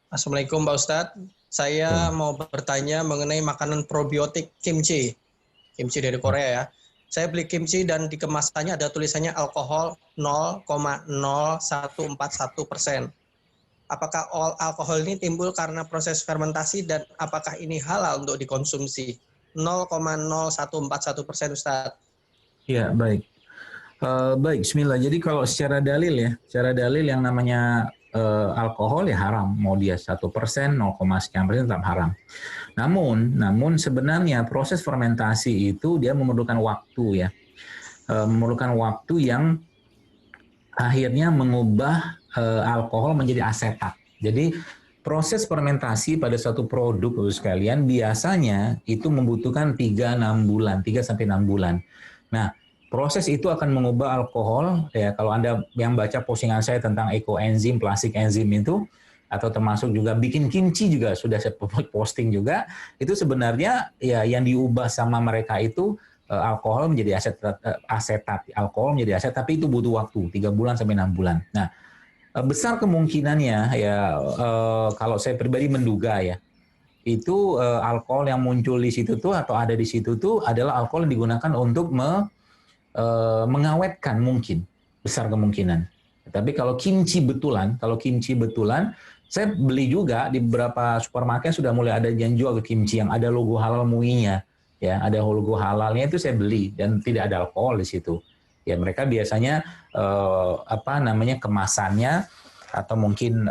Assalamualaikum Pak Ustadz. Saya mau bertanya mengenai makanan probiotik kimchi. Kimchi dari Korea ya. Saya beli kimchi dan di kemasannya ada tulisannya alkohol 0,0141%. Apakah alkohol ini timbul karena proses fermentasi dan apakah ini halal untuk dikonsumsi? 0,0141% Ustadz. Ya, baik. Baik, bismillah. Jadi kalau secara dalil yang namanya alkohol ya haram. Mau dia 1%, 0, sekian persen tetap haram. Namun sebenarnya proses fermentasi itu dia memerlukan waktu ya. Memerlukan waktu yang akhirnya mengubah alkohol menjadi asetat. Jadi proses fermentasi pada suatu produk Bapak sekalian biasanya itu membutuhkan 3-6 bulan, 3 sampai 6 bulan. Nah, proses itu akan mengubah alkohol ya. Kalau Anda yang baca postingan saya tentang ekoenzim, plastik enzim itu, atau termasuk juga bikin kimchi juga sudah saya posting juga, itu sebenarnya ya yang diubah sama mereka itu alkohol menjadi asetat, alkohol menjadi asetat, tapi itu butuh waktu 3 bulan sampai 6 bulan. Nah, besar kemungkinannya ya kalau saya pribadi menduga ya, itu alkohol yang muncul di situ tuh atau ada di situ tuh adalah alkohol yang digunakan untuk mengawetkan, mungkin besar kemungkinan. Tapi kalau kimchi betulan, saya beli juga di beberapa supermarket sudah mulai ada yang jual ke kimchi yang ada logo halal MUI-nya, ya ada logo halalnya itu saya beli dan tidak ada alkohol di situ. Ya mereka biasanya kemasannya atau mungkin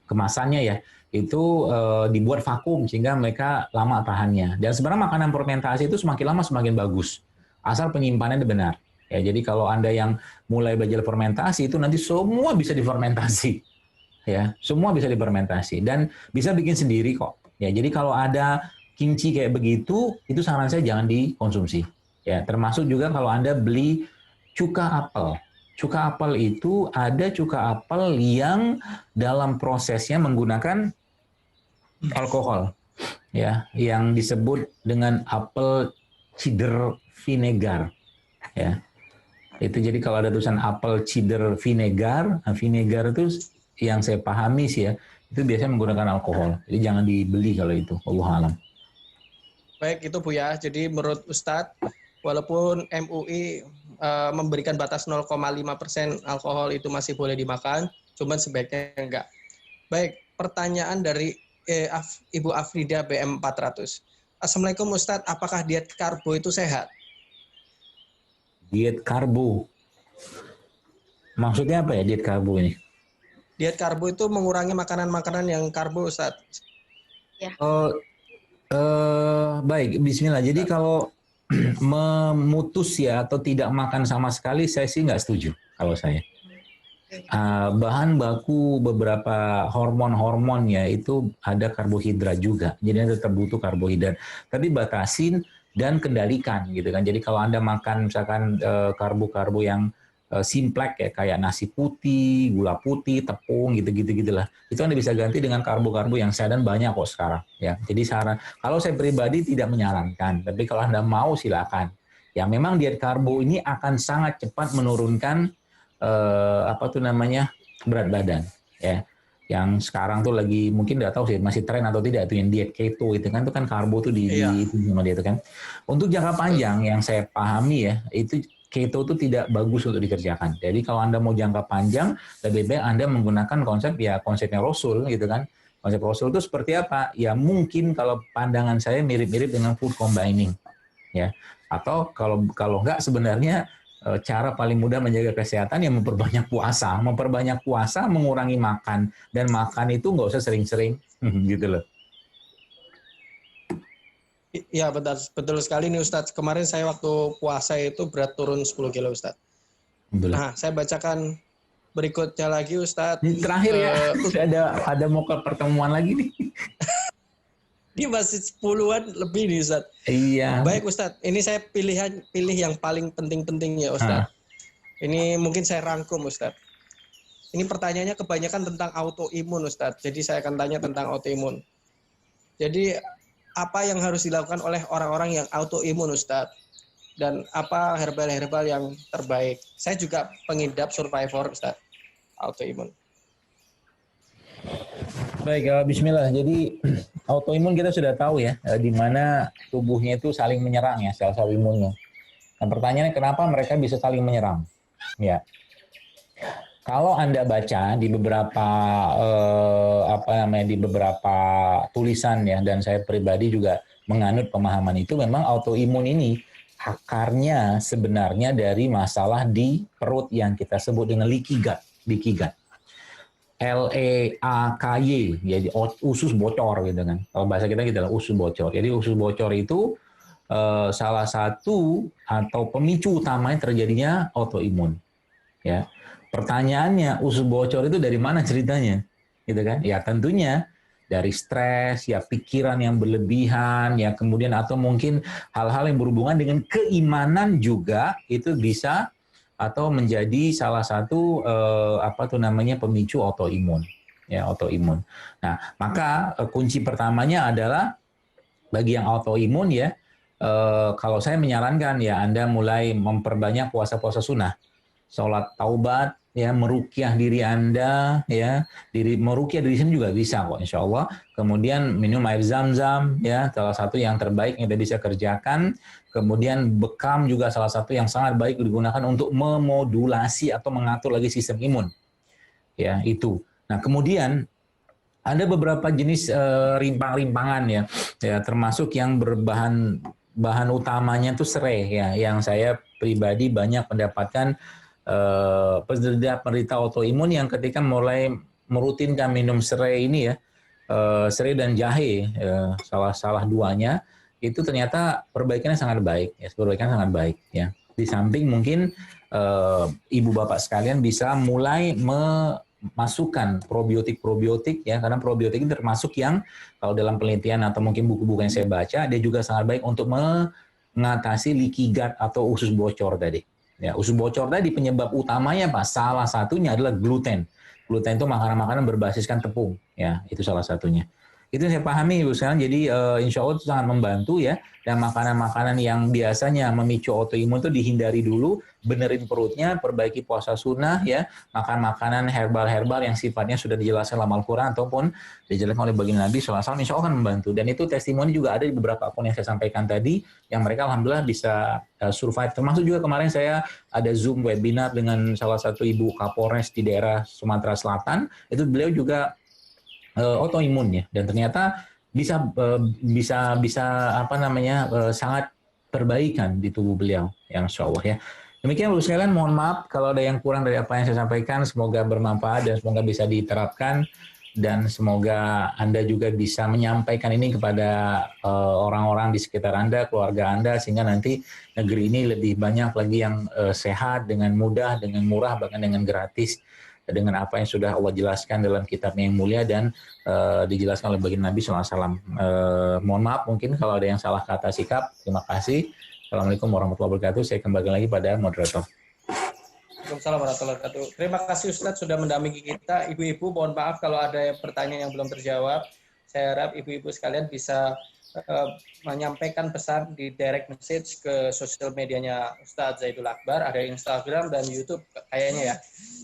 kemasannya ya itu dibuat vakum sehingga mereka lama tahannya. Dan sebenarnya makanan fermentasi itu semakin lama semakin bagus, asal penyimpanannya benar. Ya, jadi kalau Anda yang mulai belajar fermentasi itu nanti semua bisa difermentasi. Ya, semua bisa difermentasi dan bisa bikin sendiri kok. Ya, jadi kalau ada kimchi kayak begitu, itu saran saya jangan dikonsumsi. Ya, termasuk juga kalau Anda beli cuka apel. Cuka apel itu ada cuka apel yang dalam prosesnya menggunakan alkohol, ya, yang disebut dengan apel cider vinegar, ya. Itu jadi kalau ada tulisan apel cider vinegar, vinegar itu yang saya pahami sih ya, itu biasanya menggunakan alkohol. Jadi jangan dibeli kalau itu. Wallahu a'lam. Baik, itu Bu ya. Jadi menurut Ustadz, walaupun MUI memberikan batas 0,5% alkohol itu masih boleh dimakan, cuman sebaiknya enggak. Baik, pertanyaan dari Ibu Afrida BM 400. Assalamualaikum Ustadz, apakah diet karbo itu sehat? Diet karbo. Maksudnya apa ya diet karbo ini? Diet karbo itu mengurangi makanan-makanan yang karbo, Ustadz. Ya. Baik, bismillah. Jadi kalau memutus ya atau tidak makan sama sekali, saya sih nggak setuju kalau saya. Bahan baku beberapa hormon-hormon ya itu ada karbohidrat juga. Jadi Anda tetap butuh karbohidrat. Tapi batasin dan kendalikan gitu kan. Jadi kalau Anda makan misalkan karbo-karbo yang simplek ya kayak nasi putih, gula putih, tepung gitu-gitu gitulah. Itu Anda bisa ganti dengan karbo-karbo yang sehat dan banyak kok sekarang ya. Jadi kalau saya pribadi tidak menyarankan, tapi kalau Anda mau silakan. Ya memang diet karbo ini akan sangat cepat menurunkan berat badan ya. Yang sekarang tuh lagi mungkin nggak tahu sih masih tren atau tidak itu yang diet keto itu kan karbo tuh di sama dia itu kan. Untuk jangka panjang yang saya pahami ya itu keto itu tidak bagus untuk dikerjakan. Jadi kalau Anda mau jangka panjang lebih baik Anda menggunakan konsepnya Rasul gitu kan. Konsep Rasul itu seperti apa? Ya mungkin kalau pandangan saya mirip-mirip dengan food combining ya. Atau kalau nggak sebenarnya cara paling mudah menjaga kesehatan yang memperbanyak puasa. Memperbanyak puasa, mengurangi makan. Dan makan itu nggak usah sering-sering. Gitu loh. Ya betul sekali nih Ustadz. Kemarin saya waktu puasa itu berat turun 10 kilo Ustadz. Nah, saya bacakan berikutnya lagi Ustadz. Terakhir ya, ada mau ke pertemuan lagi nih. Ini masih 10-an lebih nih Ustadz. Iya. Baik Ustadz, ini saya pilih yang paling penting-penting ya Ustadz. Ini mungkin saya rangkum Ustadz. Ini pertanyaannya kebanyakan tentang autoimun Ustadz. Jadi saya akan tanya tentang autoimun. Jadi apa yang harus dilakukan oleh orang-orang yang autoimun Ustadz? Dan apa herbal-herbal yang terbaik? Saya juga pengidap survivor Ustadz, autoimun. Baik, bismillah. Jadi autoimun kita sudah tahu ya, di mana tubuhnya itu saling menyerang ya, sel-sel imunnya. Nah, pertanyaannya kenapa mereka bisa saling menyerang? Ya. Kalau Anda baca di beberapa di beberapa tulisan ya, dan saya pribadi juga menganut pemahaman itu, memang autoimun ini akarnya sebenarnya dari masalah di perut yang kita sebut dengan leaky gut. LEAKY, jadi usus bocor gitu kan. Kalau bahasa kita adalah usus bocor. Jadi usus bocor itu salah satu atau pemicu utamanya terjadinya autoimun. Ya. Pertanyaannya, usus bocor itu dari mana ceritanya? Gitu kan? Ya tentunya dari stres, ya pikiran yang berlebihan, ya kemudian atau mungkin hal-hal yang berhubungan dengan keimanan juga itu bisa atau menjadi salah satu pemicu autoimun ya, autoimun. Nah, maka kunci pertamanya adalah bagi yang autoimun ya, kalau saya menyarankan ya Anda mulai memperbanyak puasa-puasa sunnah, sholat taubat ya, meruqyah diri Anda ya, meruqyah diri sendiri juga bisa kok insya Allah. Kemudian minum air zam-zam ya, salah satu yang terbaik yang kita bisa kerjakan. Kemudian bekam juga salah satu yang sangat baik digunakan untuk memodulasi atau mengatur lagi sistem imun. Ya, itu. Nah, kemudian ada beberapa jenis rimpang-rimpangan ya, termasuk yang bahan utamanya itu serai ya, yang saya pribadi banyak mendapatkan penderita autoimun yang ketika mulai merutinkan minum serai ini ya, serai dan jahe salah duanya itu ternyata perbaikannya sangat baik ya. Di samping mungkin ibu bapak sekalian bisa mulai memasukkan probiotik ya, karena probiotik ini termasuk yang kalau dalam penelitian atau mungkin buku-buku yang saya baca dia juga sangat baik untuk mengatasi leaky gut atau usus bocor tadi. Ya, usus bocor tadi penyebab utamanya apa? Salah satunya adalah gluten. Gluten itu makanan-makanan berbasiskan tepung, ya itu salah satunya. Itu yang saya pahami Ibu sekarang. Jadi insya Allah itu sangat membantu ya. Dan makanan-makanan yang biasanya memicu autoimun itu dihindari dulu, benerin perutnya, perbaiki puasa sunnah ya, makan makanan herbal-herbal yang sifatnya sudah dijelaskan dalam Al-Quran ataupun dijelaskan oleh baginda Nabi SAW, insya Allah akan membantu. Dan itu testimoni juga ada di beberapa akun yang saya sampaikan tadi, yang mereka alhamdulillah bisa survive. Termasuk juga kemarin saya ada Zoom webinar dengan salah satu ibu Kapolres di daerah Sumatera Selatan, itu beliau juga autoimun ya, dan ternyata bisa sangat perbaikan di tubuh beliau, ya Masya Allah ya. Demikian Bapak sekalian, mohon maaf kalau ada yang kurang dari apa yang saya sampaikan. Semoga bermanfaat dan semoga bisa diterapkan, dan semoga Anda juga bisa menyampaikan ini kepada orang-orang di sekitar Anda, keluarga Anda, sehingga nanti negeri ini lebih banyak lagi yang sehat dengan mudah, dengan murah, bahkan dengan gratis, dengan apa yang sudah Allah jelaskan dalam kitabnya yang mulia dan dijelaskan oleh baginda Nabi SAW. Mohon maaf mungkin kalau ada yang salah kata sikap. Terima kasih. Assalamualaikum warahmatullahi wabarakatuh. Saya kembali lagi pada moderator. Waalaikumsalam warahmatullahi wabarakatuh. Terima kasih Ustadz sudah mendampingi kita. Ibu-ibu, mohon maaf kalau ada pertanyaan yang belum terjawab. Saya harap ibu-ibu sekalian bisa menyampaikan pesan di direct message ke sosial medianya Ustadz Zaidul Akbar. Ada Instagram dan YouTube kayaknya ya.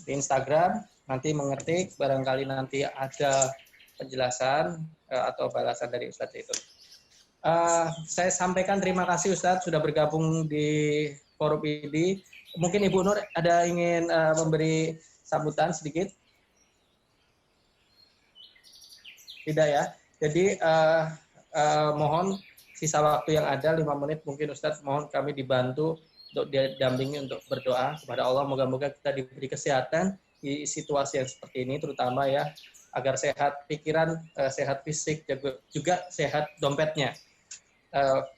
Di Instagram nanti mengetik, barangkali nanti ada penjelasan atau balasan dari Ustadz itu. Saya sampaikan terima kasih Ustadz sudah bergabung di forum ini. Mungkin Ibu Nur ada ingin memberi sambutan sedikit? Tidak ya. Jadi mohon sisa waktu yang ada 5 menit mungkin Ustadz, mohon kami dibantu untuk didampingi untuk berdoa kepada Allah. Moga-moga kita diberi kesehatan di situasi yang seperti ini, terutama ya agar sehat pikiran, sehat fisik, juga sehat dompetnya.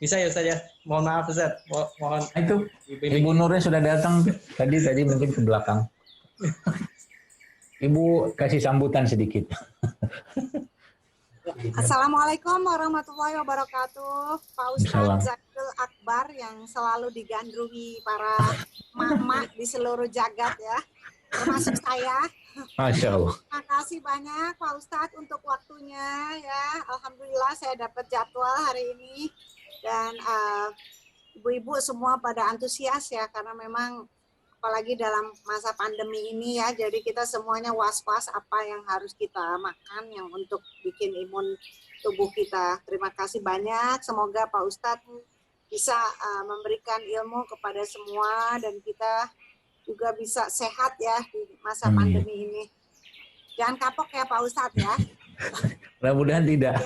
Bisa ya Ustaz ya? Mohon maaf Ustaz. Mohon. Itu Ibu Nurnya sudah datang tadi mungkin ke belakang. Ibu kasih sambutan sedikit. Assalamualaikum warahmatullahi wabarakatuh. Pak Ustadz Zaidul Akbar yang selalu digandrungi para mak-mak di seluruh jagat ya, termasuk saya. Masya Allah. Terima kasih banyak Pak Ustadz untuk waktunya ya. Alhamdulillah saya dapat jadwal hari ini, dan ibu-ibu semua pada antusias ya, karena memang apalagi dalam masa pandemi ini ya, jadi kita semuanya was-was apa yang harus kita makan yang untuk bikin imun tubuh kita. Terima kasih banyak, semoga Pak Ustadz bisa memberikan ilmu kepada semua dan kita juga bisa sehat ya di masa pandemi ini. Jangan kapok ya Pak Ustadz ya. Mudah-mudahan tidak.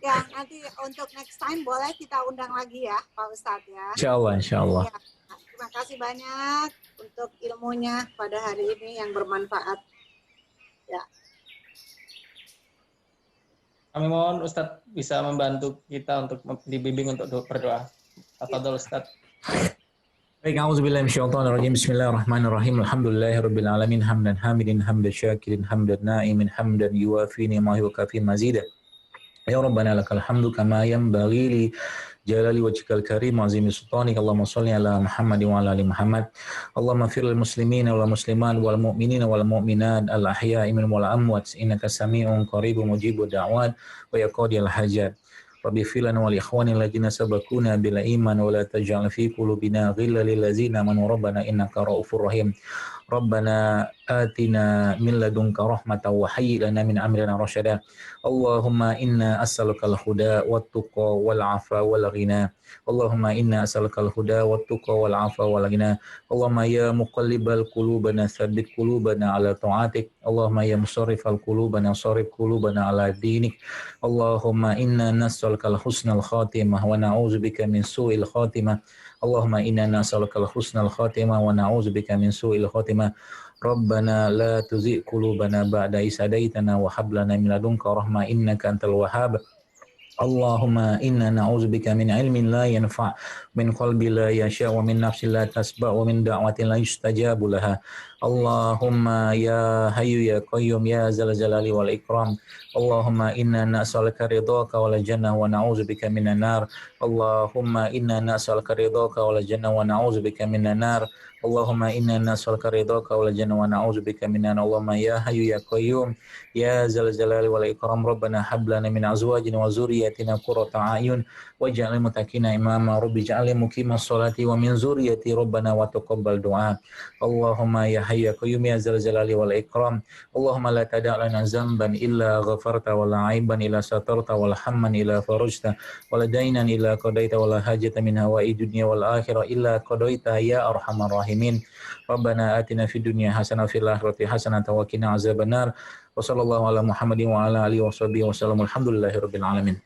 Ya, nanti untuk next time boleh kita undang lagi ya Pak Ustadz ya. Insya Allah. Ya, terima kasih banyak untuk ilmunya pada hari ini yang bermanfaat. Ya. Kami mohon Ustadz bisa membantu kita untuk dibimbing untuk berdoa. Tafadhol Ustadz. Baik, a'udzubillahi minasyaitonirrajim. Bismillahirrahmanirrahim. Alhamdulillahirabbil alamin, hamdan hamidin, hamdan syakirin, hamdan na'imin, hamdan yuwafi ni'amahu wa kafi mazida. Ya Rabbana lakal hamdu kama yanbaghi li jalali wajhikal karim wa azimi sultanik. Allahumma shalli ala Muhammad wa ala ali Muhammad. Allahumma fir lil muslimina wal muslimat wal mu'minina wal mu'minat al ahya'i minhum wal amwat innaka sami'un qaribun mujibud da'wat wa yaqdil hajat. Rabbi filan wal ikhwani alladziina sabaquna bil iman wa la taj'al fi qulubina ghillan lil ladziina amanu rabbana innaka ra'ufur rahim. Rabbana atina min ladunka rahmatan wa hayyi lana min amrina rasyada. Allahumma inna as'alukal huda wat tuqa wal 'afwa wal ghina. Allahumma inna as'alukal huda wat tuqa wal 'afwa wal ghina. Allahumma ya muqallibal qulubana tsabbit qulubana 'ala ta'atik. Allahumma ya musarrifal qulubana sarrif qulubana 'ala dinik. Allahumma inna nas'alukal husnal khatimah wa na'udzubika min su'il khatimah. Allahumma inna nas'alukal husnal khatimah wa na'udzubika min su'il khatimah. Rabbana la tuzigh qulubana ba'da idh hadaitana wa hab lana min ladunka rahmah innaka antal wahhab. Allahumma inna na'udzubika min ilmin la yanfa', min qalbi la yasha', wa min nafsin la tasba', wa min da'watin la yustajabu laha. Allahumma ya hayyu ya qayyum ya zal jalali wal ikram. Allahumma inna nas'aluka ridhaka wal jannah wa na'udzubika minan nar. Allahumma inna nas'aluka ridhaka wal jannah wa na'udzubika minan nar. Allahumma inna nas'aluka ridhaka wal jannah wa na'udzubika minan nar. Allahumma ya hayyu ya qayyum ya zal jalali wal ikram. Rabbana hab lana min azwajina wa zurriyyatina qurrata a'yun waj'alna lil muttaqina imama. Rabbi ij'alni muqimas sholati wa min zurriyyati rabbana wa taqabbal du'a. Allahumma ya hayyu ya qayyum ya zal jalali wal ikram. Allahumma la tada' lana zamban illa ghafarta wa la 'aiban illa satarta wa la hamman illa farajta wa la daynan illa qadaita wa la hajata min hawa'i dunya wal akhirah illa qadaita ya arhamar rahimin. Rabbana atina fid dunya hasanah wa fil akhirati hasanah wa qina azabannar. Wassallallahu ala Muhammadin wa ala alihi washabihi wasallam. Alhamdulillahirabbil alamin.